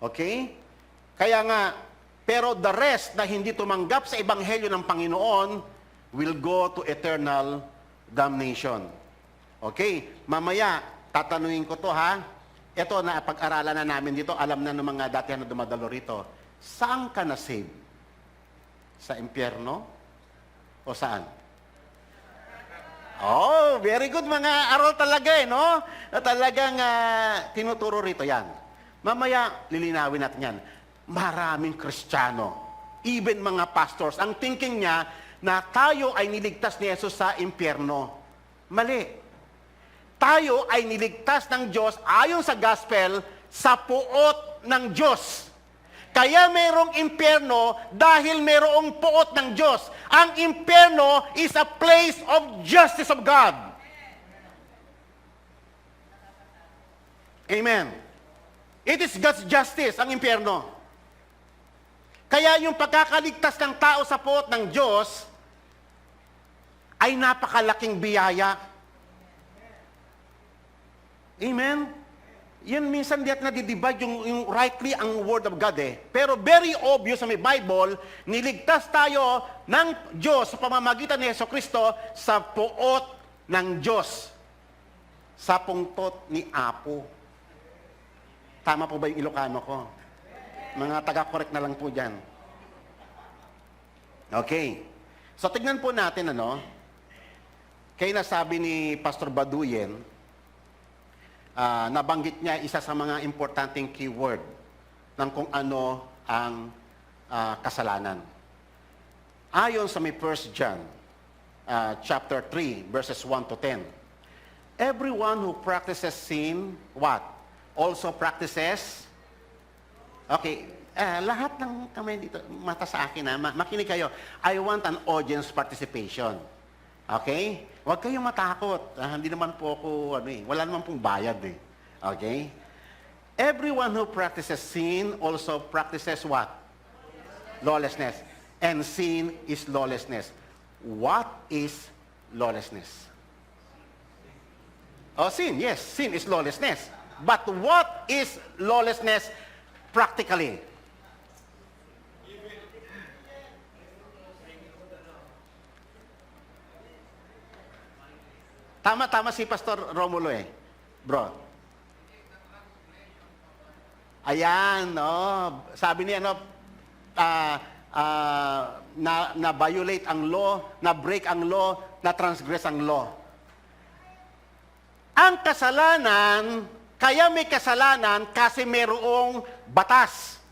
Okay? Kaya nga, pero the rest na hindi tumanggap sa ebanghelyo ng Panginoon will go to eternal damnation. Okay? Mamaya, tatanungin ko to ha. Ito na pag-aralan na namin dito, alam na ng mga datihan na dumadalo rito. Saan ka na-save? Sa impyerno? O saan? Oh, very good mga aral talaga no? Na talagang tinuturo rito yan. Mamaya, lilinawin natin yan. Maraming Kristiyano, even mga pastors, ang thinking niya na tayo ay niligtas ni Jesus sa impyerno. Mali. Tayo ay niligtas ng Diyos ayon sa gospel sa puot ng Diyos. Kaya mayroong impyerno dahil mayroong puot ng Diyos. Ang impyerno is a place of justice of God. Amen. It is God's justice, ang impyerno. Kaya yung pagkakaligtas ng tao sa puot ng Diyos ay napakalaking biyaya. Amen. Yan minsan diyan nadidivide yung rightly ang word of God eh. Pero very obvious sa may Bible, niligtas tayo ng Diyos sa pamamagitan ni Jesucristo sa puot ng Diyos. Sa pungtot ni Apo. Tama po ba yung Ilocano ko? Mga taga-correct na lang po dyan. Okay. So tignan po natin kaya nasabi ni Pastor Baduyen, nabanggit niya isa sa mga importanteng keyword ng kung ano ang kasalanan. Ayon sa may 1 John chapter 3 verses 1 to 10. Everyone who practices sin, what? Also practices? Okay, lahat ng kamay dito, mata sa akin makinig kayo. I want an audience participation. Okay? Huwag kayong matakot. Hindi naman po ako, wala naman pong bayad eh. Okay? Everyone who practices sin also practices what? Lawlessness. And sin is lawlessness. What is lawlessness? Oh, sin. Yes, sin is lawlessness. But what is lawlessness practically? Tama si Pastor Romulo bro. Ayan, sabi niya, na-violate ang law, na-break ang law, na-transgress ang law. Ang kasalanan, kaya may kasalanan kasi mayroong batas.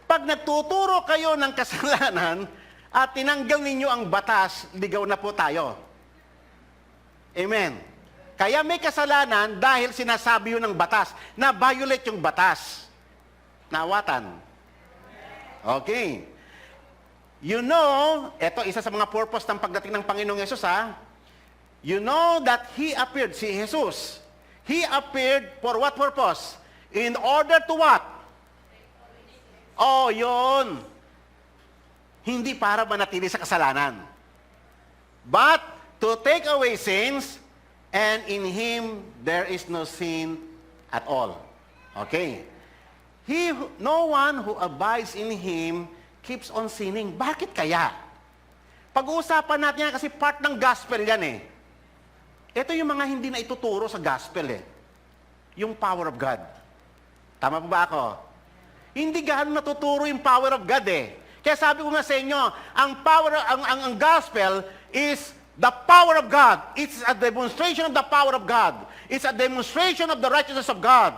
Pag nagtuturo kayo ng kasalanan, at tinanggal ninyo ang batas, ligaw na po tayo. Amen. Kaya may kasalanan dahil sinasabi yun ng batas, na violate yung batas. Nawatan. Okay. You know, ito isa sa mga purpose ng pagdating ng Panginoong Yesus You know that He appeared, si Jesus. He appeared for what purpose? In order to what? Oh, yun. Hindi para manatili sa kasalanan. But to take away sins, and in Him there is no sin at all. Okay. No one who abides in Him keeps on sinning. Bakit kaya? Pag-uusapan natin yan kasi part ng gospel yan Ito yung mga hindi na ituturo sa gospel Yung power of God. Tama po ba ako? Hindi gaano natuturo yung power of God Kaya sabi ko nga sa inyo, ang gospel is the power of God. It's a demonstration of the power of God. It's a demonstration of the righteousness of God.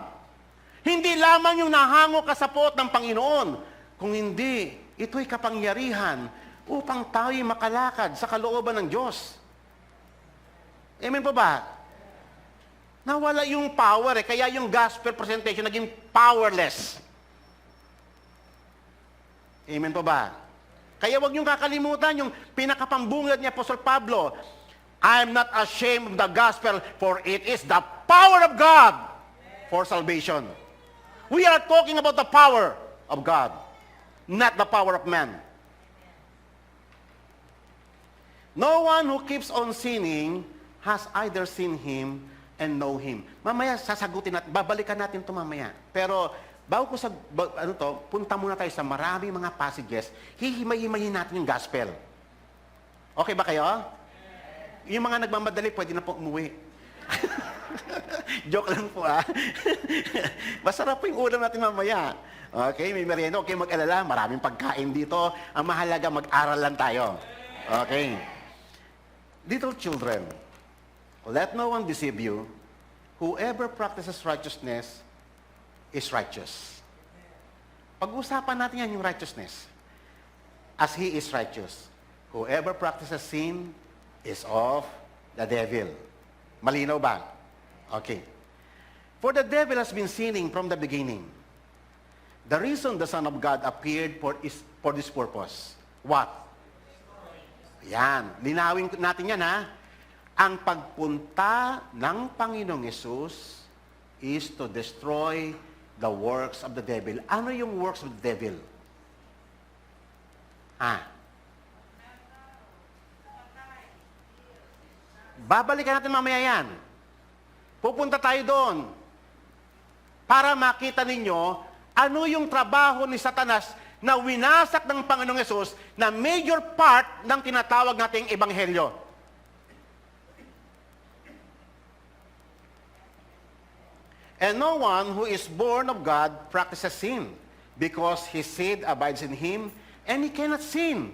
Hindi lamang yung nahango ka sa puot ng Panginoon. Kung hindi, ito'y kapangyarihan upang tayo'y makalakad sa kalooban ng Diyos. Amen po ba? Nawala yung power kaya yung gospel presentation naging powerless. Amen po ba? Kaya wag niyong kakalimutan yung pinakapambungad ni Apostol Pablo. I'm not ashamed of the gospel, for it is the power of God for salvation. We are talking about the power of God, not the power of man. No one who keeps on sinning has either seen Him and know Him. Mamaya sasagutin natin, babalikan natin ito mamaya. Pero bago ko punta muna tayo sa maraming mga passages, hihimay-himayin natin yung gospel. Okay ba kayo? Yung mga nagmamadali, pwede na po umuwi. Joke lang po Masarap po yung ulam natin mamaya. Okay, may merienda, okay mag-alala, maraming pagkain dito. Ang mahalaga, mag-aral lang tayo. Okay. Little children, let no one deceive you. Whoever practices righteousness is righteous. Pag-usapan natin yan yung righteousness. As he is righteous. Whoever practices sin is of the devil. Malinaw ba? Okay. For the devil has been sinning from the beginning. The reason the Son of God appeared for this purpose. What? Yan. Linawin natin yan Ang pagpunta ng Panginoong Yesus is to destroy the works of the devil. Ano yung works of the devil? Babalikan natin mamaya yan. Pupunta tayo doon para makita ninyo ano yung trabaho ni Satanas na winasak ng Panginoong Yesus na major part ng tinatawag nating ebanghelyo. And no one who is born of God practices sin, because his seed abides in him, and he cannot sin.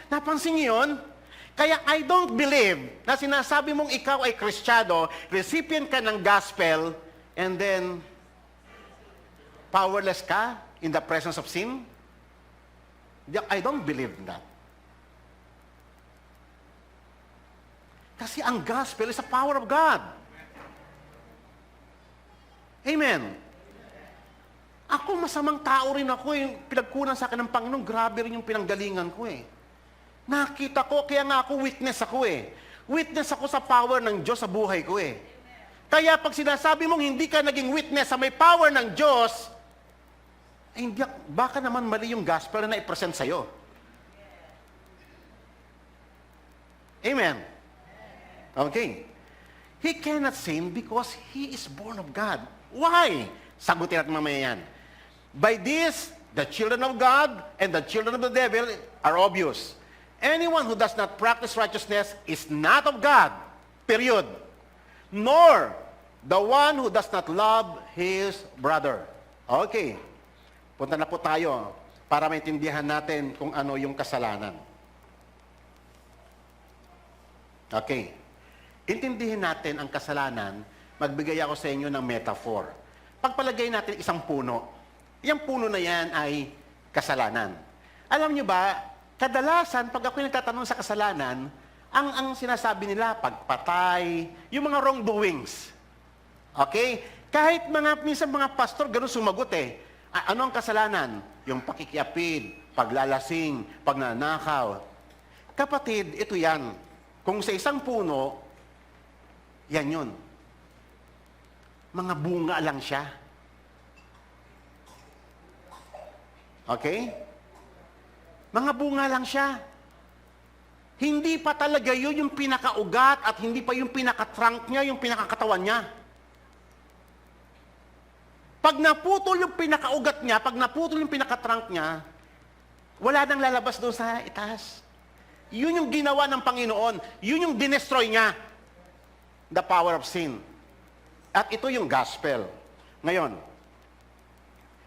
Napansin niyo yun? Kaya I don't believe na sinasabi mong ikaw ay Kristiyano, recipient ka ng gospel, and then powerless ka in the presence of sin. I don't believe that. Kasi ang gospel is the power of God. Amen. Ako, masamang tao rin ako. Yung pinagkunan sa akin ng Panginoon, grabe rin yung pinanggalingan ko Nakita ko, kaya nga ako witness ako Witness ako sa power ng Diyos sa buhay ko Kaya pag sinasabi mong hindi ka naging witness sa may power ng Diyos, hindi, baka naman mali yung gospel na i-present sa'yo. Amen. Okay. He cannot sin because he is born of God. Why? Sagutin natin mamaya yan. By this, the children of God and the children of the devil are obvious. Anyone who does not practice righteousness is not of God. Period. Nor the one who does not love his brother. Okay. Punta na po tayo para maintindihan natin kung ano yung kasalanan. Okay. Intindihin natin ang kasalanan, magbigay ako sa inyo ng metaphor. Pagpalagay natin isang puno, yung puno na yan ay kasalanan. Alam nyo ba, kadalasan, pag ako'y nagtatanong sa kasalanan, ang sinasabi nila, pagpatay, yung mga wrongdoings. Okay? Kahit minsan mga pastor, ganun sumagot Ano ang kasalanan? Yung pakikiapid, paglalasing, pagnanakaw. Kapatid, ito yan. Kung sa isang puno, yan yun. Mga bunga lang siya. Okay? Mga bunga lang siya. Hindi pa talaga yun yung pinakaugat at hindi pa yung pinaka-trunk niya, yung pinakakatawan niya. Pag naputol yung pinakaugat niya, pag naputol yung pinaka-trunk niya, wala nang lalabas doon sa itaas. Yun yung ginawa ng Panginoon. Yun yung dinestroy niya. The power of sin. At ito yung gospel. Ngayon,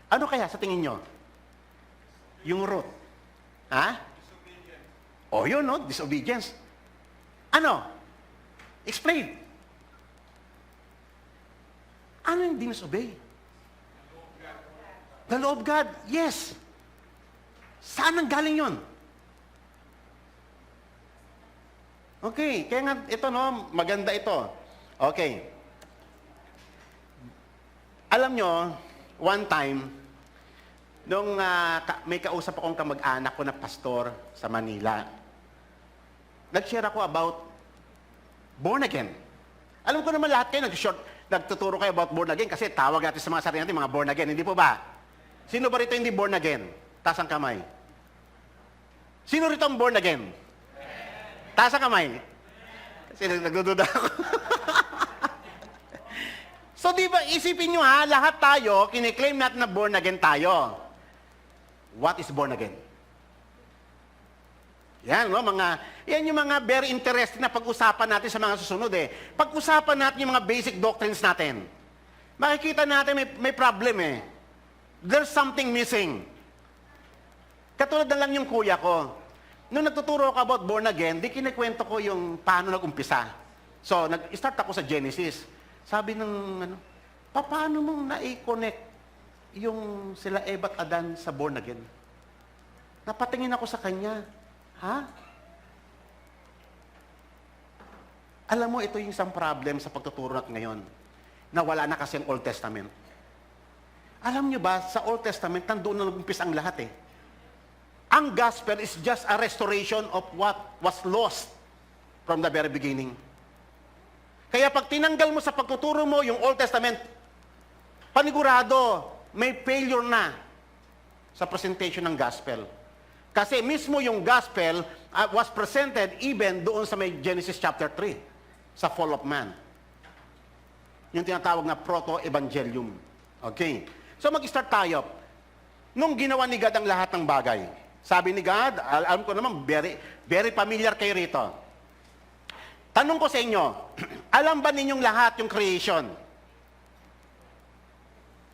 ano kaya sa tingin nyo? Yung root. O yun, no? Disobedience. Ano? Explain. Ano yung disobey? The law of God. Yes. Saan ang galing yun? Okay, kaya nga ito maganda ito. Okay. Alam nyo, one time, nung may kausap akong kamag-anak ko na pastor sa Manila, nag-share ako about born again. Alam ko naman lahat kayo nagtuturo kayo about born again kasi tawag natin sa mga sarili natin mga born again. Hindi po ba? Sino ba rito hindi born again? Taas ang kamay. Sino rito ang born again? Taas ang kamay. Kasi nagdududa ako. So di ba, isipin nyo ha, lahat tayo, kiniklaim natin na born again tayo. What is born again? Yan, no, yan yung mga very interesting na pag-usapan natin sa mga susunod eh. Pag-usapan natin yung mga basic doctrines natin. Makikita natin may problem eh. There's something missing. Katulad na lang yung kuya ko. Nung nagtuturo ako about born again, di kinikwento ko yung paano nag-umpisa. So, nag-start ako sa Genesis. Sabi ng, paano mong na-connect yung sila Eva at Adan sa born again? Napatingin ako sa kanya. Ha? Alam mo, ito yung isang problem sa pagtuturo natin ngayon. Na wala na kasi ang Old Testament. Alam niyo ba, sa Old Testament, nandoon na nag-umpisa ang lahat eh. Ang gospel is just a restoration of what was lost from the very beginning. Kaya pag tinanggal mo sa pagtuturo mo yung Old Testament, panigurado, may failure na sa presentation ng gospel. Kasi mismo yung gospel was presented even doon sa may Genesis chapter 3, sa fall of man. Yung tinatawag na proto-evangelium. Okay. So mag-start tayo. Nung ginawa ni God ang lahat ng bagay, sabi ni God, alam ko naman, very familiar kayo rito. Tanong ko sa inyo, alam ba ninyong lahat yung creation?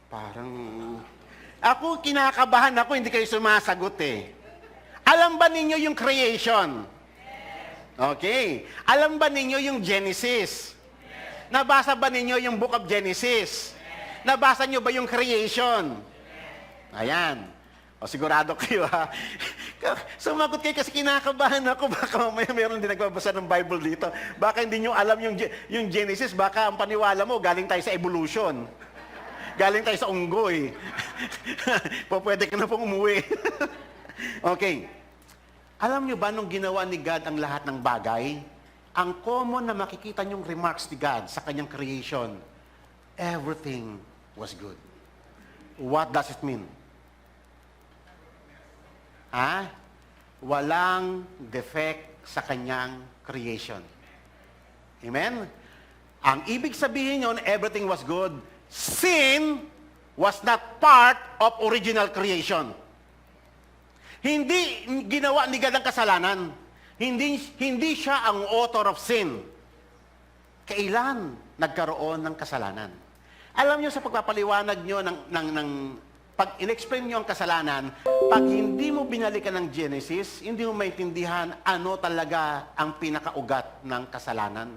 Parang, ako kinakabahan ako, hindi kayo sumasagot eh. Alam ba ninyo yung creation? Okay. Alam ba ninyo yung Genesis? Nabasa ba ninyo yung book of Genesis? Nabasa nyo ba yung creation? Ayan. O sigurado kayo ha. Sumagot kayo kasi kinakabahan ako. Baka mamaya meron din nagbabasa ng Bible dito. Baka hindi nyo alam yung Genesis. Baka ang paniwala mo, galing tayo sa evolution. Galing tayo sa unggoy. Pwede ka na pong umuwi. Okay. Alam nyo ba nung ginawa ni God ang lahat ng bagay, ang common na makikita nyong remarks ni God sa kanyang creation, everything was good. What does it mean? Walang defect sa kanyang creation. Amen? Ang ibig sabihin yun, everything was good. Sin was not part of original creation. Hindi ginawa ni God ang kasalanan. Hindi siya ang author of sin. Kailan nagkaroon ng kasalanan? Alam niyo sa pagpapaliwanag niyo pag in-explain niyo ang kasalanan, pag hindi mo binalikan ng Genesis, hindi mo maintindihan ano talaga ang pinakaugat ng kasalanan.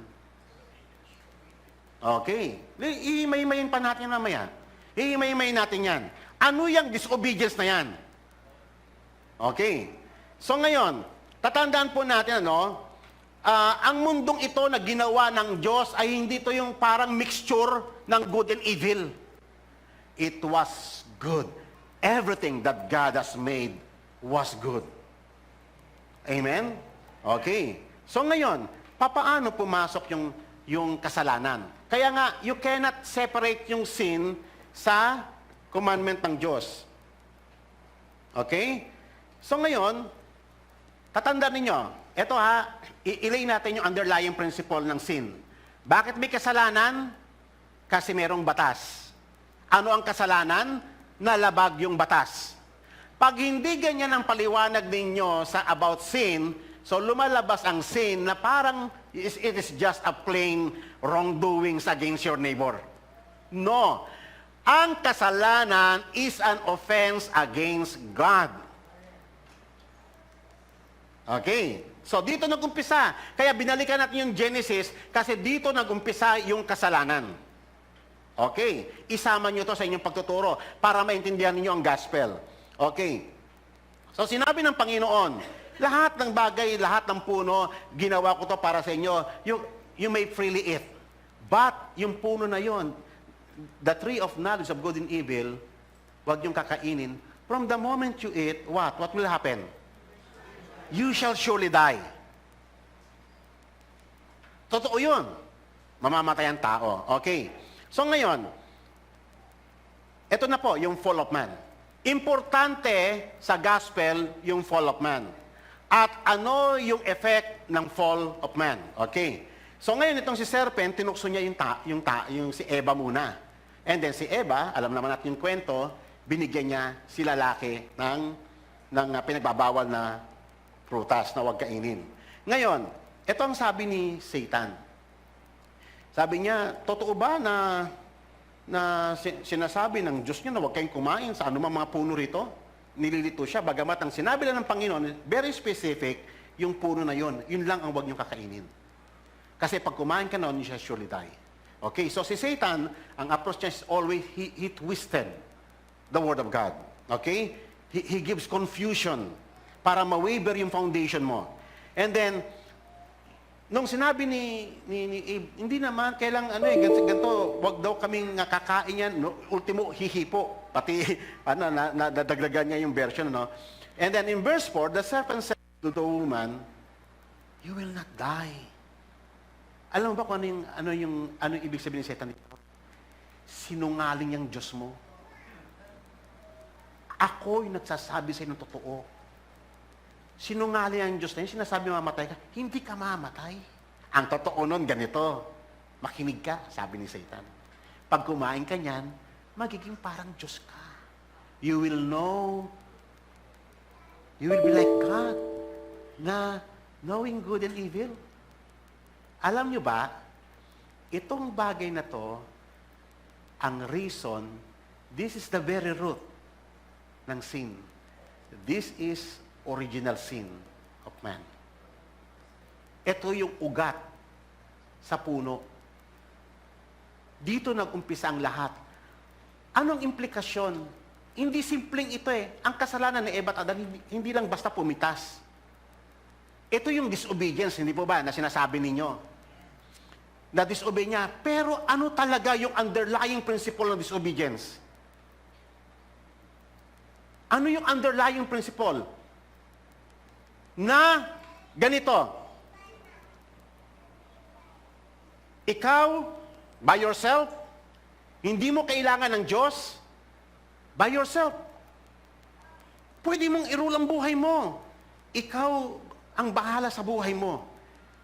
Okay. Ihimay-mayin pa natin mamaya. Ihimay-mayin natin yan. Ano yung disobedience na yan? Okay. So ngayon, tatandaan po natin, ang mundong ito na ginawa ng Diyos ay hindi ito yung parang mixture ng good and evil. It was good. Everything that God has made was good. Amen? Okay. So ngayon, papaano pumasok yung kasalanan? Kaya nga, you cannot separate yung sin sa commandment ng Diyos. Okay? So ngayon, tatandaan ninyo, ito ilay natin yung underlying principle ng sin. Bakit may kasalanan? Kasi merong batas. Ano ang kasalanan? Nalabag yung batas. Pag hindi ganyan ang paliwanag ninyo sa about sin, so lumalabas ang sin na parang it is just a plain wrongdoings against your neighbor. No. Ang kasalanan is an offense against God. Okay. So, dito nag-umpisa. Kaya binalikan natin yung Genesis kasi dito nag-umpisa yung kasalanan. Okay. Isama nyo to sa inyong pagtuturo para maintindihan niyo ang gospel. Okay. So, sinabi ng Panginoon, lahat ng bagay, lahat ng puno, ginawa ko to para sa inyo. You may freely eat. But, yung puno na yon, the tree of knowledge of good and evil, wag yung kakainin. From the moment you eat, what? What will happen? You shall surely die. Totoo yun. Mamamatay ang tao. Okay. So ngayon, ito na po yung fall of man. Importante sa gospel yung fall of man. At ano yung effect ng fall of man? Okay. So ngayon itong si serpent, tinukso niya yung si Eva muna. And then si Eva, alam naman natin yung kwento, binigyan niya si lalaki ng pinagbabawal na prutas na huwag kainin. Ngayon, ito ang sabi ni Satan. Sabi niya, totoo ba na sinasabi ng Diyos niya na huwag kayong kumain sa anumang mga puno rito? Nililito siya, bagamat ang sinabi lang ng Panginoon, very specific, yung puno na yun lang ang huwag niyong kakainin. Kasi pag kumain ka noon, you shall surely die. Okay, so si Satan, ang approach niya is always, he twisted the Word of God. Okay? He gives confusion para ma-waver yung foundation mo. And then, nung sinabi ni Eve, hindi naman, kailang ganito, wag daw kaming kakain yan, no? Ultimo, hihipo. Pati, nadagdagan niya yung version, no? And then in verse 4, the serpent said to the woman, you will not die. Alam mo ba kung ano yung ibig sabihin ni Satan dito? Sinungaling yung Diyos mo. Ako yung nagsasabi sa ng totoo. Sinungaling ang Diyos na yun, sinasabi mamatay ka, hindi ka mamatay. Ang totoo nun, ganito. Makinig ka, sabi ni Satan. Pag kumain ka niyan, magiging parang Diyos ka. You will know, you will be like God, na knowing good and evil. Alam nyo ba, itong bagay na to, ang reason, this is the very root ng sin. This is original sin of man. Ito yung ugat sa puno. Dito nag-umpisa ang lahat. Anong implikasyon? Hindi simpleng ito eh. Ang kasalanan ni Eva at Adan, hindi lang basta pumitas. Ito yung disobedience, hindi po ba, na sinasabi ninyo? Na disobey niya. Pero ano talaga yung underlying principle ng disobedience? Ano yung underlying principle? Na ganito, ikaw, by yourself, hindi mo kailangan ng Diyos, by yourself. Pwede mong irule ang buhay mo. Ikaw ang bahala sa buhay mo.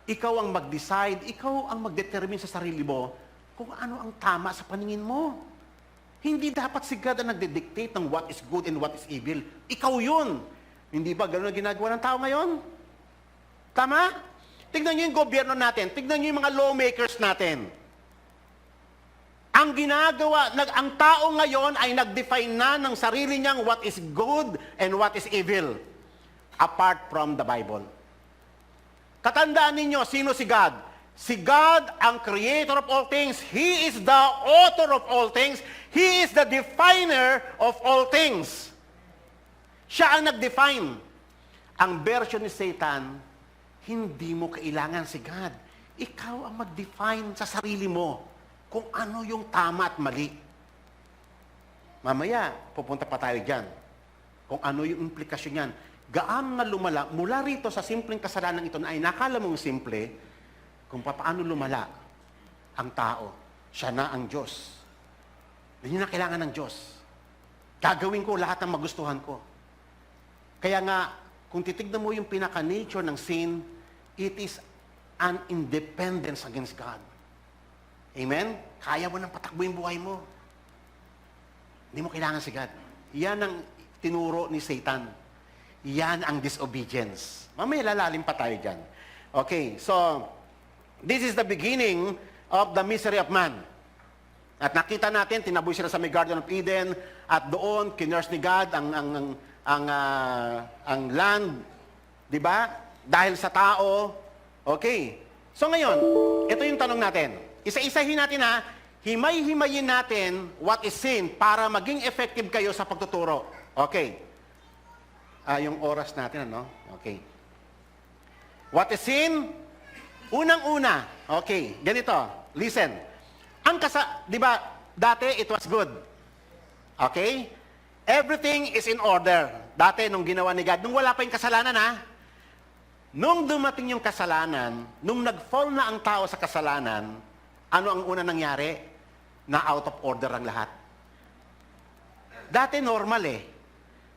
Ikaw ang mag-decide, ikaw ang mag-determine sa sarili mo kung ano ang tama sa paningin mo. Hindi dapat si God ang nagde-dictate ng what is good and what is evil. Ikaw yun. Hindi ba gano'n ang ginagawa ng tao ngayon? Tama? Tignan niyo yung gobyerno natin. Tignan niyo yung mga lawmakers natin. Ang ginagawa, ang tao ngayon ay nag-define na ng sarili niyang what is good and what is evil. Apart from the Bible. Katandaan ninyo, sino si God? Si God, ang creator of all things. He is the author of all things. He is the definer of all things. Siya ang nag-define. Ang version ni Satan, hindi mo kailangan si God. Ikaw ang mag-define sa sarili mo kung ano yung tama at mali. Mamaya, pupunta pa tayo dyan. Kung ano yung implikasyon yan. Gaano na lumala, mula rito sa simpleng kasalanan ito na ay nakala mong simple, kung paano lumala ang tao. Siya na ang Diyos. Hindi na kailangan ng Diyos. Gagawin ko lahat ng magustuhan ko. Kaya nga, kung titignan mo yung pinaka-nature ng sin, it is an independence against God. Amen? Kaya mo nang patakbo yung buhay mo. Hindi mo kailangan si God. Yan ang tinuro ni Satan. Yan ang disobedience. Mamaya lalalim pa tayo dyan. Okay, so, this is the beginning of the misery of man. At nakita natin, tinaboy sila sa may Garden of Eden, at doon, kinurse ni God ang land, di ba? Dahil sa tao. Okay. So ngayon, ito yung tanong natin. Isa-isahin natin ha, himay-himayin natin what is sin para maging effective kayo sa pagtuturo. Okay. Yung oras natin, ano? Okay. What is sin? Unang-una. Okay, ganito. Listen. Di ba, dati it was good. Okay? Everything is in order. Dati, nung ginawa ni God, nung wala pa yung kasalanan, ha? Nung dumating yung kasalanan, nung nag-fall na ang tao sa kasalanan, ano ang una nangyari? na out of order ang lahat. Dati normal eh.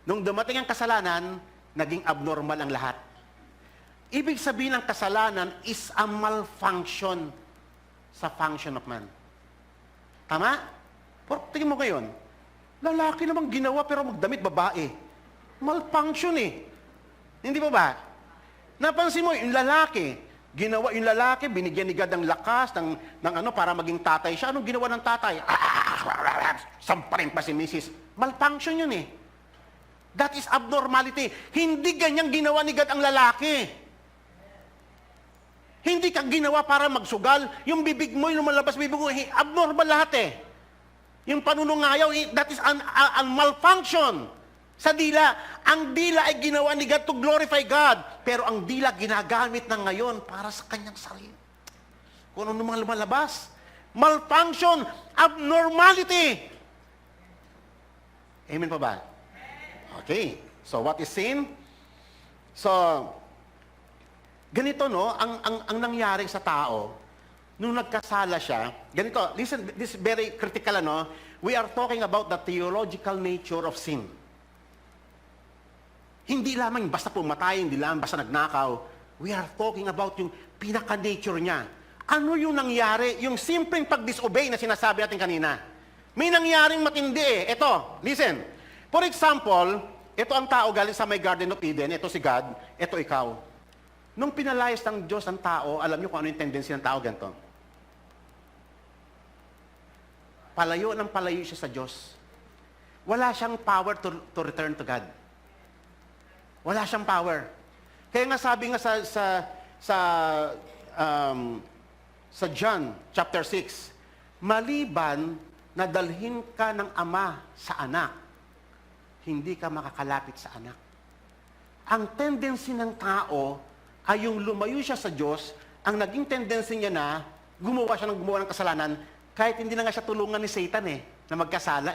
Nung dumating ang kasalanan, naging abnormal ang lahat. Ibig sabihin ng kasalanan is a malfunction sa function of man. Tama? Tingin mo ngayon, lalaki namang ginawa pero magdamit babae. Malfunction eh. Hindi ba? Napansin mo, yung lalaki, binigyan ni God ng lakas, ng para maging tatay siya. Anong ginawa ng tatay? Samparin pa si Mrs. Malfunction yun eh. That is abnormality. Hindi ganyang ginawa ni God ang lalaki. Hindi ka ginawa para magsugal. Yung bibig mo, yung lumalabas bibig mo, abnormal lahat eh. Yung panunungayaw, that is a malfunction sa dila. Ang dila ay ginawa ni God to glorify God. Pero ang dila ginagamit na ngayon para sa kanyang sarili. Kung ano mga lumalabas. Malfunction, abnormality. Amen pa ba? Okay. So what is sin? So, ganito no, ang nangyari sa tao, nung nagkasala siya, ganito, listen, this is very critical ano, we are talking about the theological nature of sin. Hindi lamang basta pumatay, hindi lamang basta nagnakaw. We are talking about yung pinaka-nature niya. Ano yung nangyari? Yung simpleng pag-disobey na sinasabi natin kanina. May nangyaring matindi eh. Ito, listen. For example, ito ang tao galing sa may Garden of Eden, ito si God, ito ikaw. Nung pinalayas ng Diyos ang tao, alam niyo kung ano yung tendency ng tao ganito? Palayo ng palayo siya sa Diyos. Wala siyang power to return to God. Wala siyang power. Kaya nga sabi nga sa John chapter 6, maliban na dalhin ka ng ama sa anak, hindi ka makakalapit sa anak. Ang tendency ng tao ay yung lumayo siya sa Diyos, ang naging tendency niya na gumawa ng kasalanan, kahit hindi na nga siya tulungan ni Satan na magkasala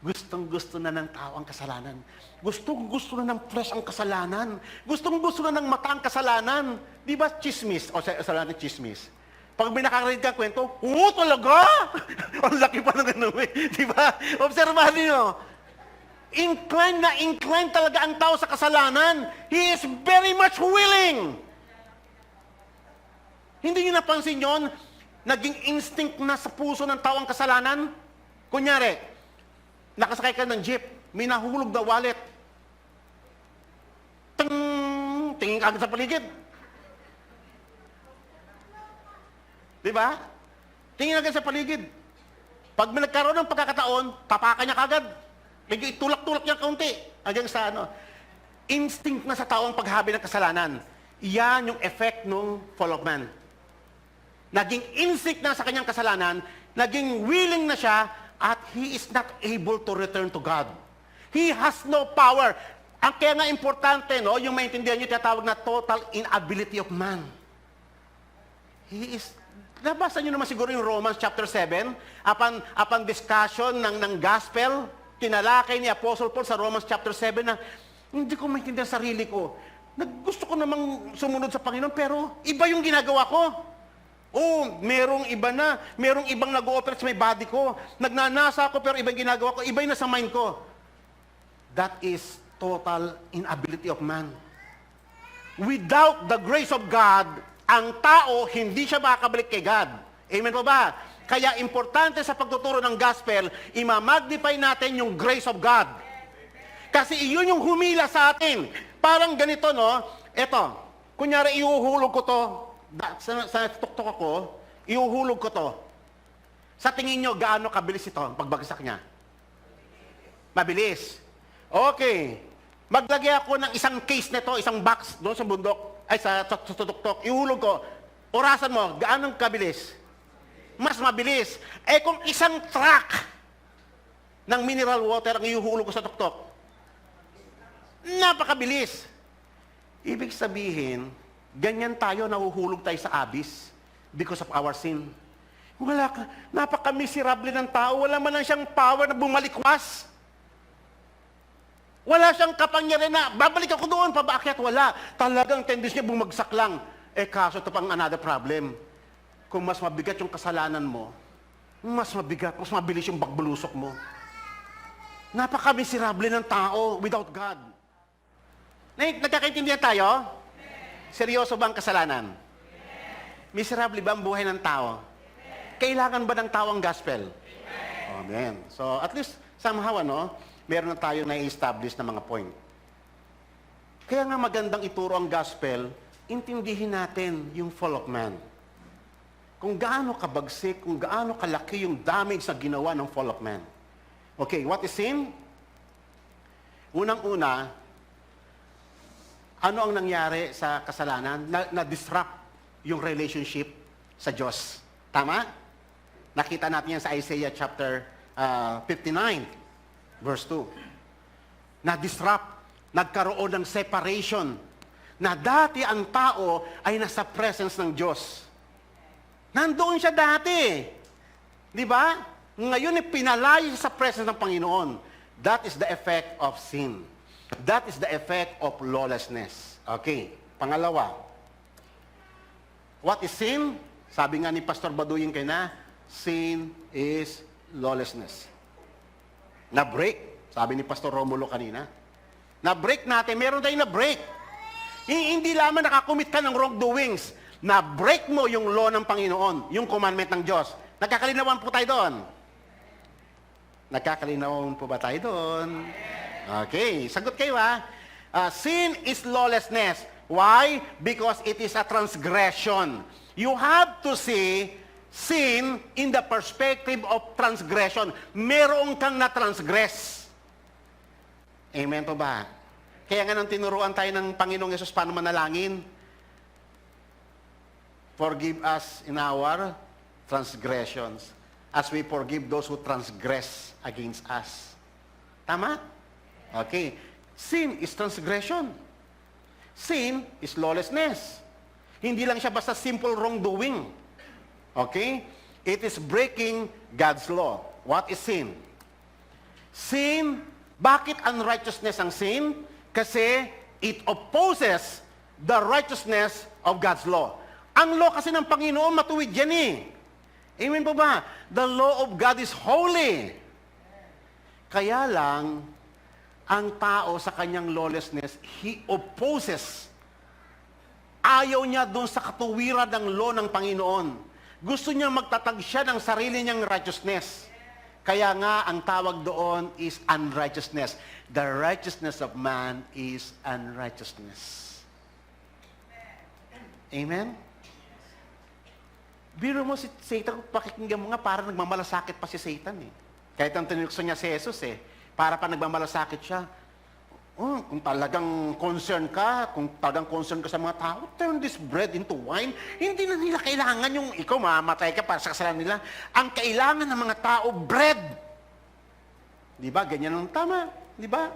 Gustong-gusto na ng tao ang kasalanan. Gustong-gusto na ng flesh ang kasalanan. Gustong-gusto na ng mata ang kasalanan. Di ba chismis? O sa natin chismis. Pag may nakakarinig ka kwento, talaga? Ang laki pa ng ano Di ba? Obserbahan niyo. Incline talaga ang tao sa kasalanan. He is very much willing. Hindi niyo napansin yon? Naging instinct na sa puso ng tao ang kasalanan? Kunyari, nakasakay ka ng jeep, may nahulog na wallet. Tingin ka agad sa paligid. Di ba? Tingin agad sa paligid. Pag may nagkaroon ng pagkakataon, tapakan niya kagad. Medyo itulak-tulak niya kaunti. Hanggang sa instinct na sa tao ang paghabi ng kasalanan. Iyan yung effect ng fall of man. Naging instinct na sa kanyang kasalanan, naging willing na siya, at he is not able to return to God. He has no power. Ang kaya nga importante, yung maintindihan niyo, tinatawag na total inability of man. He is, nabasa niyo naman siguro yung Romans chapter 7, upon discussion ng gospel, tinalakay ni Apostle Paul sa Romans chapter 7 na, hindi ko maintindihan sarili ko. Gusto ko namang sumunod sa Panginoon, pero iba yung ginagawa ko. Merong ibang nag-ooperate sa may body ko. Nagnanasa ako pero ibang ginagawa ko, iba yung nasa mind ko. That is total inability of man. Without the grace of God, ang tao hindi siya makakabalik kay God. Amen po ba? Kaya importante sa pagtuturo ng gospel, imamagnify natin yung grace of God. Kasi iyon yung humila sa atin. Parang ganito, Eto, kunyari iuhulog ko to, sa tuktok ako, iuhulog ko to. Sa tingin nyo, gaano kabilis ito ang pagbagsak niya? Mabilis. Okay. Maglagay ako ng isang case nito, isang box doon sa bundok, sa tuktok, ihulog ko. Orasan mo, gaano kabilis? Mas mabilis. Kung isang truck ng mineral water ang iuhulog ko sa tuktok, napakabilis. Ibig sabihin, ganyan tayo, nahuhulog tayo sa abyss because of our sin. Napaka-miserable ng tao. Wala man lang siyang power na bumalikwas. Wala siyang kapangyarihan na, babalik ako doon, pabaakyat. Wala. Talagang tendency niya bumagsak lang. Kaso ito pang another problem. Kung mas mabigat yung kasalanan mo, mas mabigat, mas mabilis yung bagbulusok mo. Napaka-miserable ng tao without God. Nagkakaintindihan tayo? Seryoso ba ang kasalanan? Miserable ba ang buhay ng tao? Kailangan ba ng tao ang gospel? Amen. So, at least, somehow, meron na tayo na-establish na mga point. Kaya nga magandang ituro ang gospel, intindihin natin yung fall of man. Kung gaano kabagsik, kung gaano kalaki yung damage na ginawa ng fall of man. Okay, what is sin? Unang-una, ano ang nangyari sa kasalanan? Na-disrupt yung relationship sa Diyos. Tama? Nakita natin yan sa Isaiah chapter 59, verse 2. Na-disrupt, nagkaroon ng separation, na dati ang tao ay nasa presence ng Diyos. Nandoon siya dati. Di ba? Ngayon pinalayo sa presence ng Panginoon. That is the effect of sin. That is the effect of lawlessness. Okay. Pangalawa, what is sin? Sabi nga ni Pastor Baduyin kay na, sin is lawlessness. Na-break. Sabi ni Pastor Romulo kanina. Na-break natin. Meron tayong na-break. Hindi lamang nakakumit ka ng wrongdoings. Na-break mo yung law ng Panginoon, yung commandment ng Diyos. Nagkakalinawan po tayo doon. Nagkakalinawan po ba tayo doon? Okay, sagot kayo sin is lawlessness. Why? Because it is a transgression. You have to see sin in the perspective of transgression. Meron kang na-transgress. Amen po ba? Kaya nga nang tinuruan tayo ng Panginoong Yesus paano manalangin, forgive us in our transgressions as we forgive those who transgress against us. Tama? Okay. Sin is transgression. Sin is lawlessness. Hindi lang siya basta simple wrongdoing. Okay? It is breaking God's law. What is sin? Sin, bakit unrighteousness ang sin? Kasi it opposes the righteousness of God's law. Ang law kasi ng Panginoon, matuwid yan eh. Amen po ba? The law of God is holy. Kaya lang, ang tao sa kanyang lawlessness, he opposes. Ayaw niya doon sa katuwiran ng law ng Panginoon. Gusto niya magtatag siya ng sarili niyang righteousness. Kaya nga, ang tawag doon is unrighteousness. The righteousness of man is unrighteousness. Amen? Biro mo si Satan, pakikinggan mo nga, para nagmamalasakit pa si Satan eh. Kahit ang tinukso niya si Jesus eh, para pa nagmamalasakit siya. Kung talagang concern ka, kung talagang concern ka sa mga tao, turn this bread into wine. Hindi na nila kailangan yung ikaw mamatay ka para sa kasalanan nila. Ang kailangan ng mga tao, bread. Di ba? Ganyan ang tama. Di ba?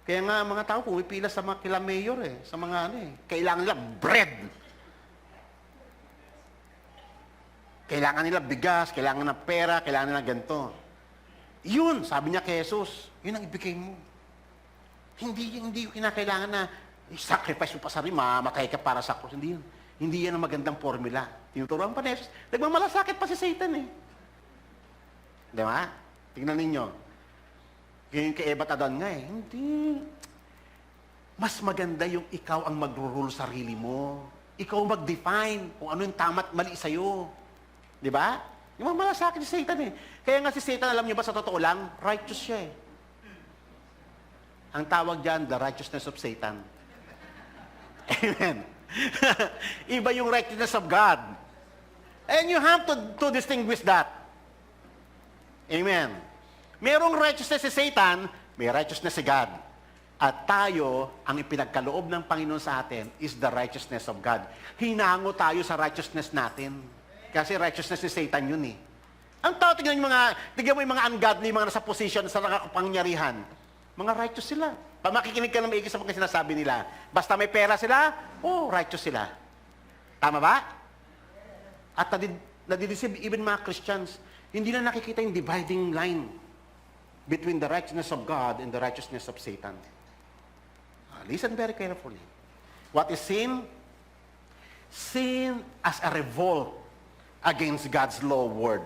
Kaya nga mga tao pumipila sa mga kila mayor eh, sa mga kailangan nila bread. Kailangan nila bigas, kailangan ng pera, kailangan nila ganito. Yun, sabi niya kay Jesus, yun ang ibigay mo. Hindi yung kinakailangan na sacrifice mo pa sarili, mamatay ka para sa krus. Hindi yun. Hindi yan ang magandang formula. Tinuturuan pa ni Jesus. Nagmamalasakit pa si Satan eh. Di ba? Tingnan ninyo. Yung kay Eva at Adan nga eh. Hindi. Mas maganda yung ikaw ang magro-rule sarili mo. Ikaw mag-define kung ano yung tama at mali sa'yo. Di ba? Yung mamalasakit si Satan eh. Kaya nga si Satan, alam niyo ba sa totoo lang, righteous siya eh. Ang tawag dyan, the righteousness of Satan. Amen. Iba yung righteousness of God. And you have to distinguish that. Amen. Merong righteousness si Satan, may righteousness si God. At tayo, ang ipinagkaloob ng Panginoon sa atin is the righteousness of God. Hinango tayo sa righteousness natin. Kasi righteousness ni Satan yun eh. Ang tao, tignan mo yung mga ungodly, mga nasa position, sa nakapangyarihan. Mga righteous sila. Pag makikinig ka ng maigi sa mga sinasabi nila, basta may pera sila, righteous sila. Tama ba? At nadideceive even mga Christians, hindi na nakikita yung dividing line between the righteousness of God and the righteousness of Satan. Listen very carefully. What is sin? Sin as a revolt against God's law word.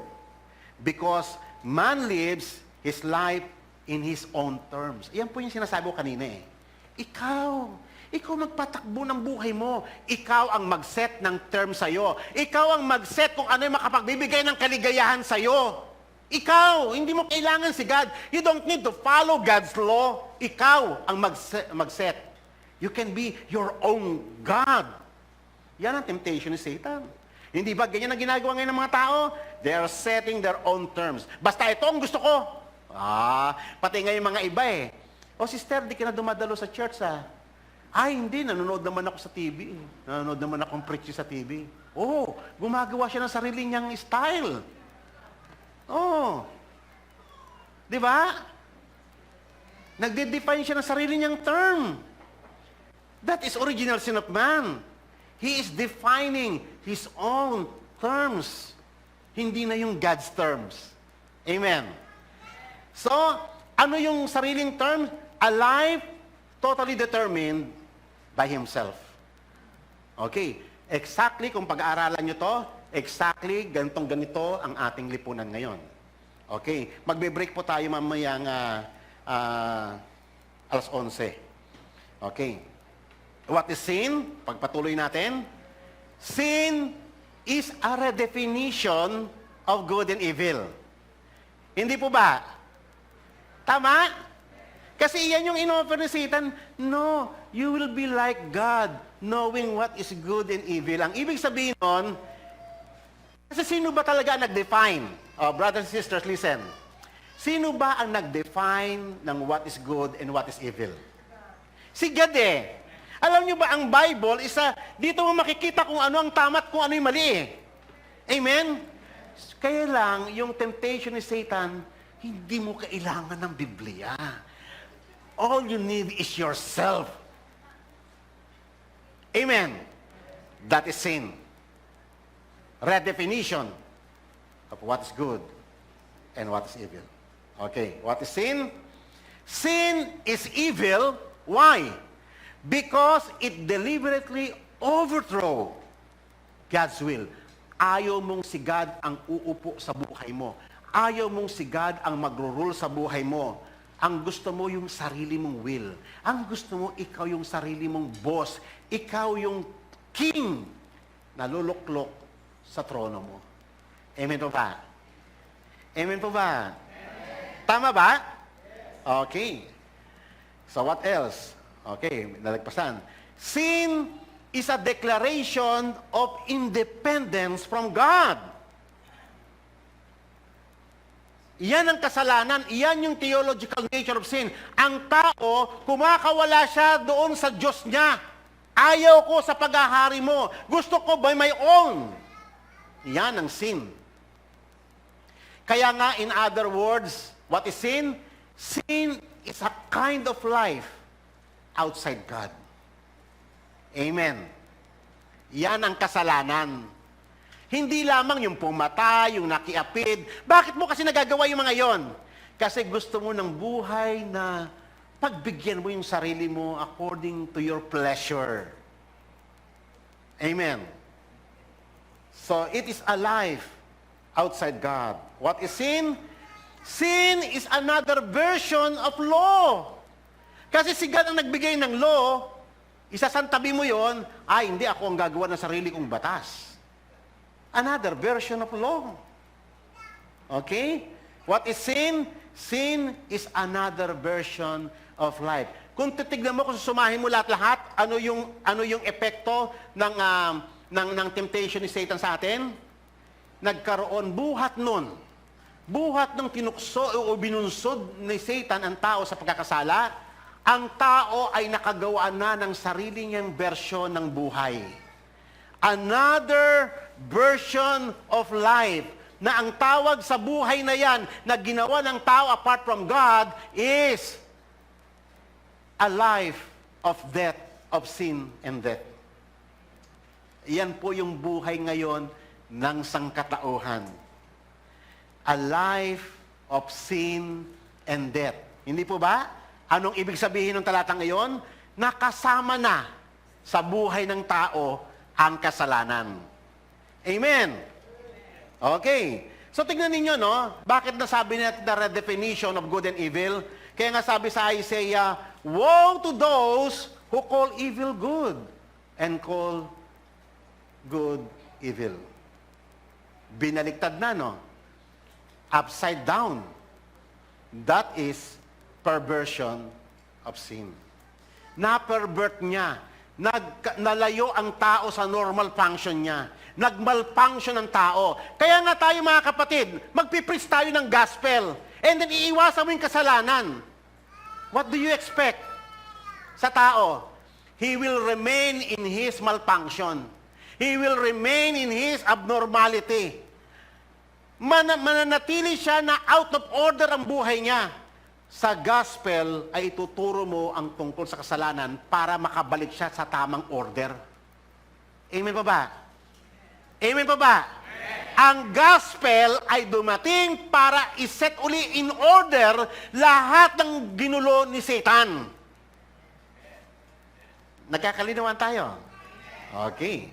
Because man lives his life in his own terms. Yan po yung sinasabi ko kanina eh. Ikaw magpatakbo ng buhay mo. Ikaw ang mag-set ng term sa'yo. Ikaw ang mag-set kung ano yung makapagbibigay ng kaligayahan sa'yo. Ikaw, hindi mo kailangan si God. You don't need to follow God's law. Ikaw ang mag-set. You can be your own God. Yan ang temptation ni Satan. Hindi ba ganyan ang ginagawa ngayon ng mga tao? They are setting their own terms. Basta ito ang gusto ko. Pati ngayon mga iba eh. O sister, di ka na dumadalo sa church Ay, hindi. Nanonood naman ako sa TV. Nanonood naman akong preach sa TV. Gumagawa siya ng sarili niyang style. Di ba? Nagde-define siya ng sarili niyang term. That is original sin of man. He is defining his own terms. Hindi na yung God's terms. Amen. So, ano yung sariling term? A life totally determined by himself. Okay. Exactly, kung pag-aaralan nyo to, exactly, ganito ang ating lipunan ngayon. Okay. Magbe-break po tayo mamayang 11:00. Okay. What is sin? Pagpatuloy natin. Sin is a redefinition of good and evil. Hindi po ba? Tama? Kasi yan yung in-offer ni Satan. No, you will be like God, knowing what is good and evil. Ang ibig sabihin nun, kasi sino ba talaga ang nag-define? Brothers and sisters, listen. Sino ba ang nag-define ng what is good and what is evil? Si God eh. Alam nyo ba, ang Bible, dito mo makikita kung ano ang tama at kung ano yung mali eh. Amen? Kaya lang, yung temptation ni Satan, hindi mo kailangan ng Biblia. All you need is yourself. Amen? That is sin. Redefinition of what is good and what is evil. Okay, what is sin? Sin is evil. Why? Because it deliberately overthrow God's will. Ayaw mong si God ang uupo sa buhay mo. Ayaw mong si God ang magro-rule sa buhay mo. Ang gusto mo yung sarili mong will. Ang gusto mo, ikaw yung sarili mong boss. Ikaw yung king na luluklok sa trono mo. Amen po ba? Amen po ba? Amen. Tama ba? Okay. So what else? Okay, nalagpasan. Sin is a declaration of independence from God. Yan ang kasalanan. Iyan yung theological nature of sin. Ang tao, kumakawala siya doon sa Diyos niya. Ayaw ko sa paghahari mo. Gusto ko by my own. Yan ang sin. Kaya nga, in other words, what is sin? Sin is a kind of life outside God. Amen. Yan ang kasalanan. Hindi lamang yung pumatay, yung nakiapid. Bakit mo kasi nagagawa yung mga yon? Kasi gusto mo ng buhay na pagbigyan mo yung sarili mo according to your pleasure. Amen. So, it is a life outside God. What is sin? Sin is another version of law. Kasi si God ang nagbigay ng law, isasantabi mo yon, hindi ako ang gagawa ng sarili kong batas. Another version of law. Okay? What is sin? Sin is another version of life. Kung titignan mo, kung susumahin mo lahat-lahat, ano yung epekto ng temptation ni Satan sa atin? Nagkaroon buhat ng tinukso o binunsod ni Satan ang tao sa pagkakasala, ang tao ay nakagawa na ng sarili niyang bersyon ng buhay. Another version of life na ang tawag sa buhay na yan na ginawa ng tao apart from God is a life of death, of sin and death. Yan po yung buhay ngayon ng sangkatauhan. A life of sin and death. Hindi po ba? Anong ibig sabihin ng talatang ngayon? Nakasama na sa buhay ng tao ang kasalanan. Amen. Okay. So tingnan ninyo, no? Bakit nasabi natin the redefinition of good and evil? Kaya nga sabi sa Isaiah, woe to those who call evil good and call good evil. Binaliktad na, no? Upside down. That is perversion of sin. Na-pervert niya. Nalayo ang tao sa normal function niya. Nag-malfunction ang tao. Kaya nga tayo mga kapatid, magpipreach tayo ng gospel. And then iiwasan mo yung kasalanan. What do you expect sa tao? He will remain in his malfunction. He will remain in his abnormality. Mananatili siya na out of order ang buhay niya. Sa gospel ay ituturo mo ang tungkol sa kasalanan para makabalik siya sa tamang order. Amen pa ba? Amen pa ba? Ang gospel ay dumating para iset uli in order lahat ng ginulo ni Satan. Nagkakalinawan tayo? Okay.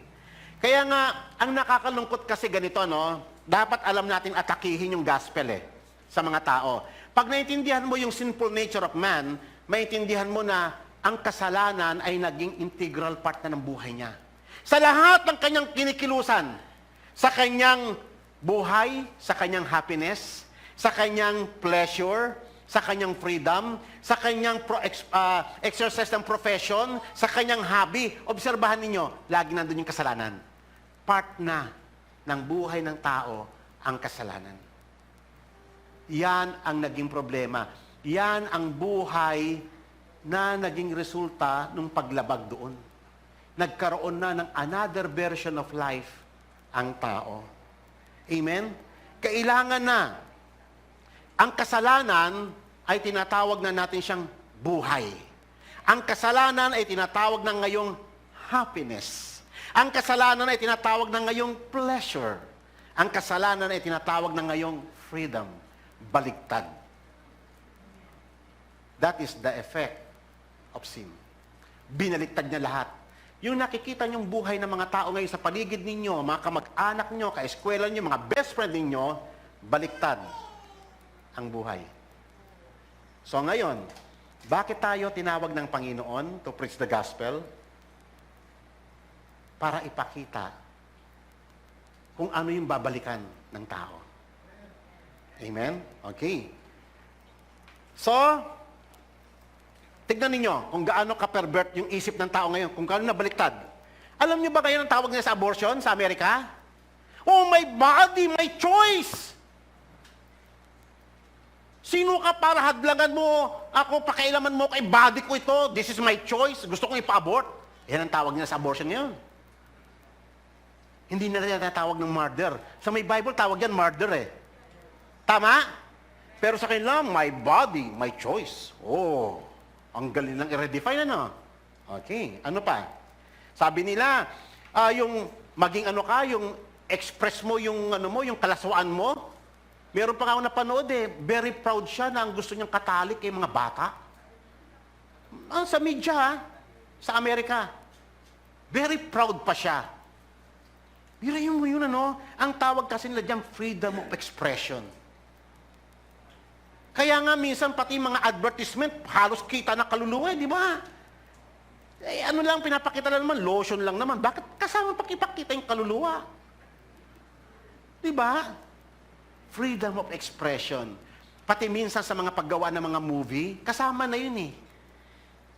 Kaya nga, ang nakakalungkot kasi ganito, no? Dapat alam natin atakihin yung gospel sa mga tao. Pag naintindihan mo yung sinful nature of man, maintindihan mo na ang kasalanan ay naging integral part na ng buhay niya. Sa lahat ng kanyang kinikilusan, sa kanyang buhay, sa kanyang happiness, sa kanyang pleasure, sa kanyang freedom, sa kanyang exercise ng profession, sa kanyang hobby, obserbahan ninyo, lagi nandun yung kasalanan. Part na ng buhay ng tao ang kasalanan. Yan ang naging problema. Yan ang buhay na naging resulta ng paglabag doon. Nagkaroon na ng another version of life ang tao. Amen? Kailangan na. Ang kasalanan ay tinatawag na natin siyang buhay. Ang kasalanan ay tinatawag na ngayong happiness. Ang kasalanan ay tinatawag na ngayong pleasure. Ang kasalanan ay tinatawag na ngayong freedom. Baliktad. That is the effect of sin. Binaliktad niya lahat. Yung nakikita niyong buhay ng mga tao ngayon sa paligid ninyo, mga kamag-anak niyo, kaeskwela niyo, mga best friend ninyo, baliktad ang buhay. So ngayon, bakit tayo tinawag ng Panginoon to preach the gospel? Para ipakita kung ano yung babalikan ng tao. Amen? Okay. So, tignan ninyo kung gaano ka-pervert yung isip ng tao ngayon, kung gaano nabaliktad. Alam niyo ba kayo ang tawag nila sa abortion sa Amerika? Oh, my body, my choice! Sino ka para hadlangan mo, ako, pakailaman mo kay body ko ito, this is my choice, gusto kong ipa-abort. Yan ang tawag nila sa abortion ngayon. Hindi nila natawag ng murder. Sa may Bible, tawag yan murder eh. Tama? Pero sa kanila, my body, my choice. Oh, ang galing lang i-redefine, ano? Okay, ano pa? Sabi nila, yung maging ano ka, yung express mo yung ano mo, yung kalaswaan mo. Meron pa nga ako napanood very proud siya na ang gusto niyang katalik kay mga bata. Sa media, sa Amerika. Very proud pa siya. Birayin mo yun, ano? Ang tawag kasi nila dyan, freedom of expression. Kaya nga minsan pati mga advertisement, halos kita na kaluluwa, di ba? Ano lang, pinapakita lang naman, lotion lang naman. Bakit kasama pakipakita yung kaluluwa? Di ba? Freedom of expression. Pati minsan sa mga paggawa ng mga movie, kasama na yun eh.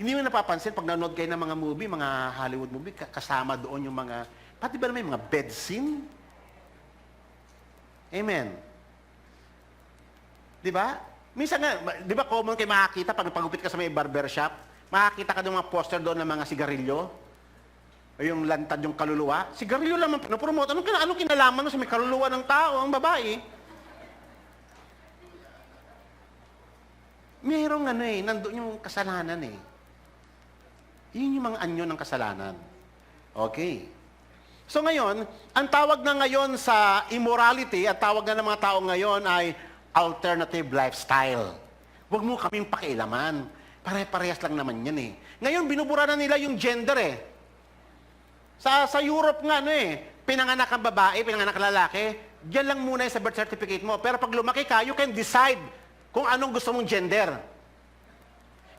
Hindi mo napapansin, pag nanood kayo ng mga movie, mga Hollywood movie, kasama doon yung mga, pati ba naman yung mga bed scene? Amen. Di ba? Minsan nga, di ba common kayo makakita pag pagupit ka sa may barbershop, makakita ka ng mga poster doon ng mga sigarilyo, o yung lantad yung kaluluwa. Sigarilyo lang ang pinopromote. Anong kinalaman mo sa may kaluluwa ng tao, ang babae? Mayroong nandun yung kasalanan eh. Yun yung mga anyo ng kasalanan. Okay. So ngayon, ang tawag na ngayon sa immorality, at tawag na ng mga tao ngayon ay alternative lifestyle. Huwag mo kaming pakialaman. Pare-parehas lang naman yan eh. Ngayon, binubura na nila yung gender eh. Sa Europe nga pinanganak ang babae, pinanganak ang lalaki, Diyan lang muna yung sa birth certificate mo. Pero pag lumaki ka, you can decide kung anong gusto mong gender.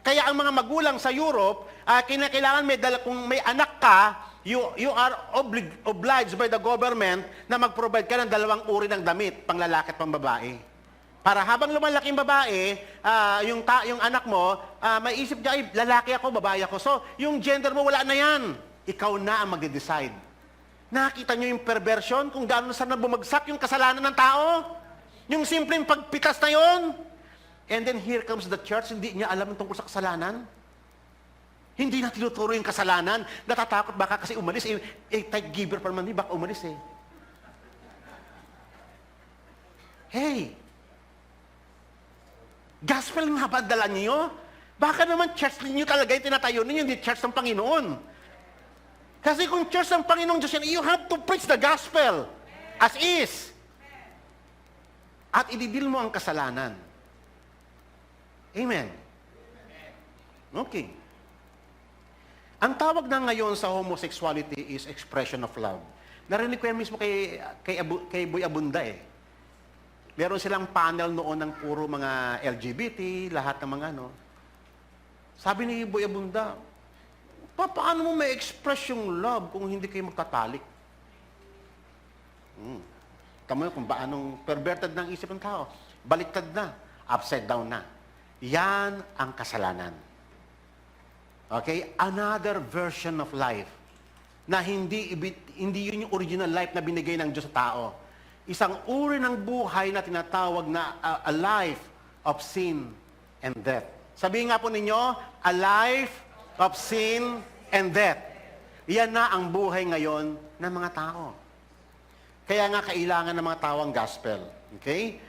Kaya ang mga magulang sa Europe, kinakailangan kung may anak ka, you are obliged by the government na mag-provide ka ng 2 uri ng damit, pang lalaki at pang babae. Para habang lumalaki yung babae, yung anak mo, maisip niya, ay, lalaki ako, babae ako. So, yung gender mo, wala na yan. Ikaw na ang mag-decide. Nakita niyo yung perversion kung gaano sana bumagsak yung kasalanan ng tao? Yung simpleng pagpitas na yon. And then here comes the church, hindi niya alam tungkol sa kasalanan. Hindi na tinuturo yung kasalanan. Natatakot baka kasi umalis. Tithe giver pa naman, baka umalis eh. Hey! Gospel nga ba dala niyo? Baka naman church ninyo talaga yung tinatayo ninyo, hindi church ng Panginoon. Kasi kung church ng Panginoong Diyos yan, you have to preach the gospel as is. At ididil mo ang kasalanan. Amen. Okay. Ang tawag na ngayon sa homosexuality is expression of love. Narinig ko yan mismo kay Boy Abunda eh. Meron silang panel noon ng puro mga LGBT, lahat ng mga ano. Sabi ni Boy Abunda, paano mo may express yung love kung hindi kayo magtatalik? Tama kung paanong perverted ng isip ng tao. Baliktad na, upside down na. Yan ang kasalanan. Okay? Another version of life na hindi yun yung original life na binigay ng Diyos sa tao. Isang uri ng buhay na tinatawag na a life of sin and death. Sabihin nga po ninyo, a life of sin and death. Yan na ang buhay ngayon ng mga tao. Kaya nga kailangan ng mga tao ang gospel. Okay?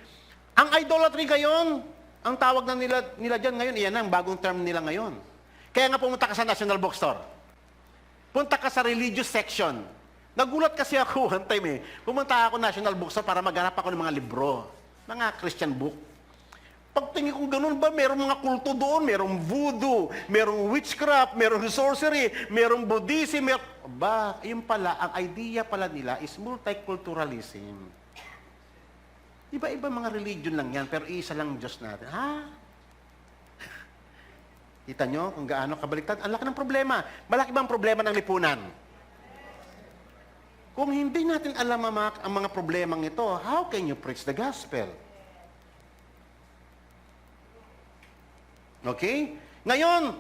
Ang idolatry ngayon, ang tawag na nila dyan ngayon, iyan na ang bagong term nila ngayon. Kaya nga pumunta ka sa National Bookstore. Punta ka sa religious section. Nagulat kasi ako one time eh. Pumunta ako National Bookstore para maghanap ako ng mga libro. Mga Christian book. Pagtingin ko ganun ba, merong mga kulto doon, merong voodoo, merong witchcraft, merong sorcery, merong Buddhism, yung pala, ang idea pala nila is multiculturalism. Iba-iba mga religion lang yan, pero isa lang Diyos natin. Ha? Kita nyo kung gaano kabaliktad? Ang laki ng problema. Malaki ba ang problema ng lipunan? Kung hindi natin alam ang mga problemang ito, how can you preach the gospel? Okay? Ngayon,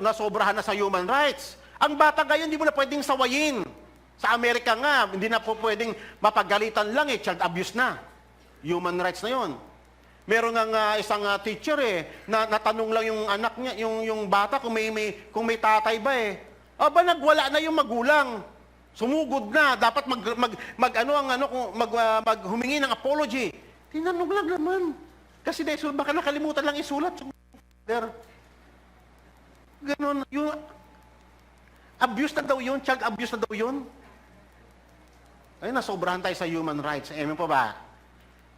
nasobrahan na sa human rights. Ang bata ngayon, hindi mo na pwedeng sawayin. Sa Amerika nga, hindi na po pwedeng mapagalitan lang eh, child abuse na. Human rights na yon. Meron nga isang teacher na natanong lang yung anak niya, yung bata kung may tatay ba eh. Aba, nagwala na yung magulang. Sumugod na, dapat humingi ng apology. Tinanong lang naman. Kasi dahil baka nakalimutan lang isulat. Ganon, yung abuse na daw yun, child abuse na daw yun. Ay, nasobrahan tayo sa human rights. Amen po ba?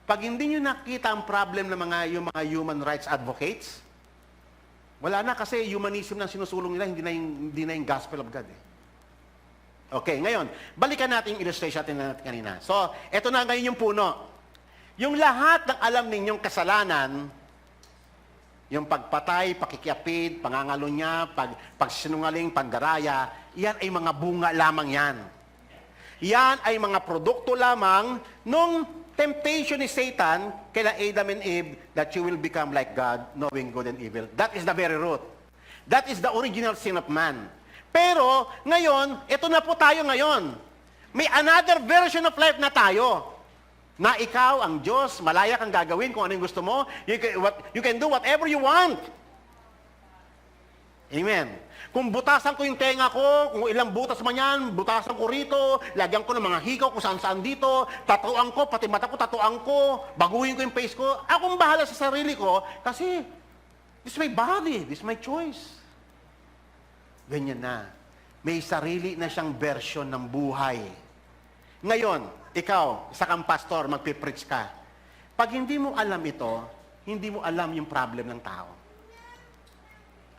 Pag hindi nyo nakita ang problem ng yung mga human rights advocates, wala na kasi humanism na sinusulong nila, hindi na yung gospel of God eh. Okay, ngayon, balikan natin yung illustration natin kanina. So, eto na ngayon yung puno. Yung lahat ng alam ninyong kasalanan, yung pagpatay, pakikiapid, pangangalunya, pagsinungaling, pandaraya, yan ay mga bunga lamang yan. Yan ay mga produkto lamang nung temptation ni Satan kila Adam and Eve that you will become like God, knowing good and evil. That is the very root. That is the original sin of man. Pero, ngayon, ito na po tayo ngayon. May another version of life na tayo. Na ikaw, ang Diyos, malaya kang gagawin kung ano yung gusto mo. You can do whatever you want. Amen. Kung butasan ko yung tenga ko, kung ilang butas man yan, butasan ko rito, lagyan ko ng mga hikaw kung saan-saan dito, tatuan ko, pati mata ko, tatuan ko, baguhin ko yung face ko. Akong bahala sa sarili ko kasi this is my body, this is my choice. Ganyan na. May sarili na siyang version ng buhay. Ngayon, ikaw, isa kang pastor, magpipreach ka. Pag hindi mo alam ito, hindi mo alam yung problem ng tao.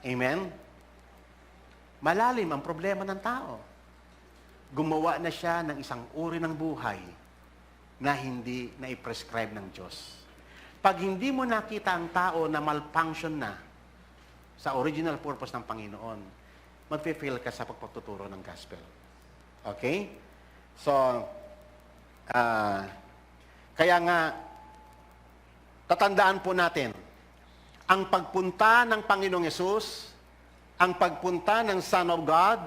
Amen? Malalim ang problema ng tao. Gumawa na siya ng isang uri ng buhay na hindi na i-prescribe ng Diyos. Pag hindi mo nakita ang tao na malfunction na sa original purpose ng Panginoon, mag-fail ka sa pagpapatuturo ng gospel. Okay? So, kaya nga, tatandaan po natin, ang pagpunta ng Panginoong Yesus, ang pagpunta ng Son of God,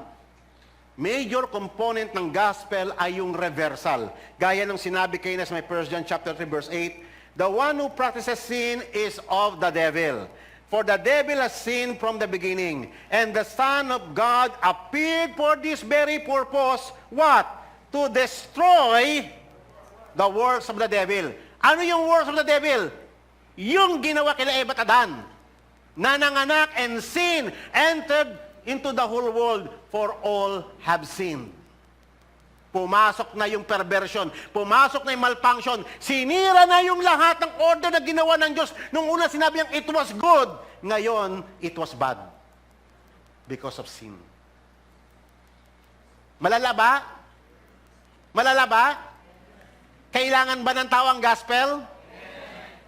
major component ng gospel ay yung reversal. Gaya ng sinabi kayo na sa may 1 John chapter 3 verse 8, the one who practices sin is of the devil. For the devil has sinned from the beginning, and the Son of God appeared for this very purpose, what? To destroy the works of the devil. Ano yung works of the devil? Yung ginawa kila Eva at Adan, na nanganak and sin entered into the whole world, for all have sinned. Pumasok na yung perversion, pumasok na yung malfunction, sinira na yung lahat ng order na ginawa ng Diyos. Nung una sinabi niyang it was good, ngayon it was bad because of sin. Malala ba? Malala ba? Kailangan ba ng tao ang gospel?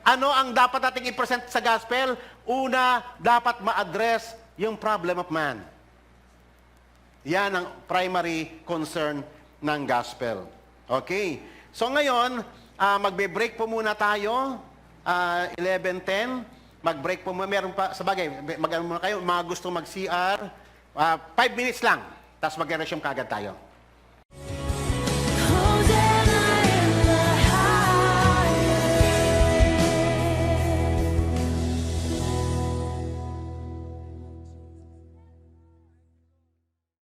Ano ang dapat nating i-present sa gospel? Una, dapat ma-address yung problem of man. Yan ang primary concern ng gospel. Okay? So ngayon, magbe-break po muna tayo. 11:10. Mag-break po muna. Meron pa, sa bagay, mag-ano muna kayo, mga gusto mag-CR. 5 minutes lang. Tapos mag-resume kagad tayo.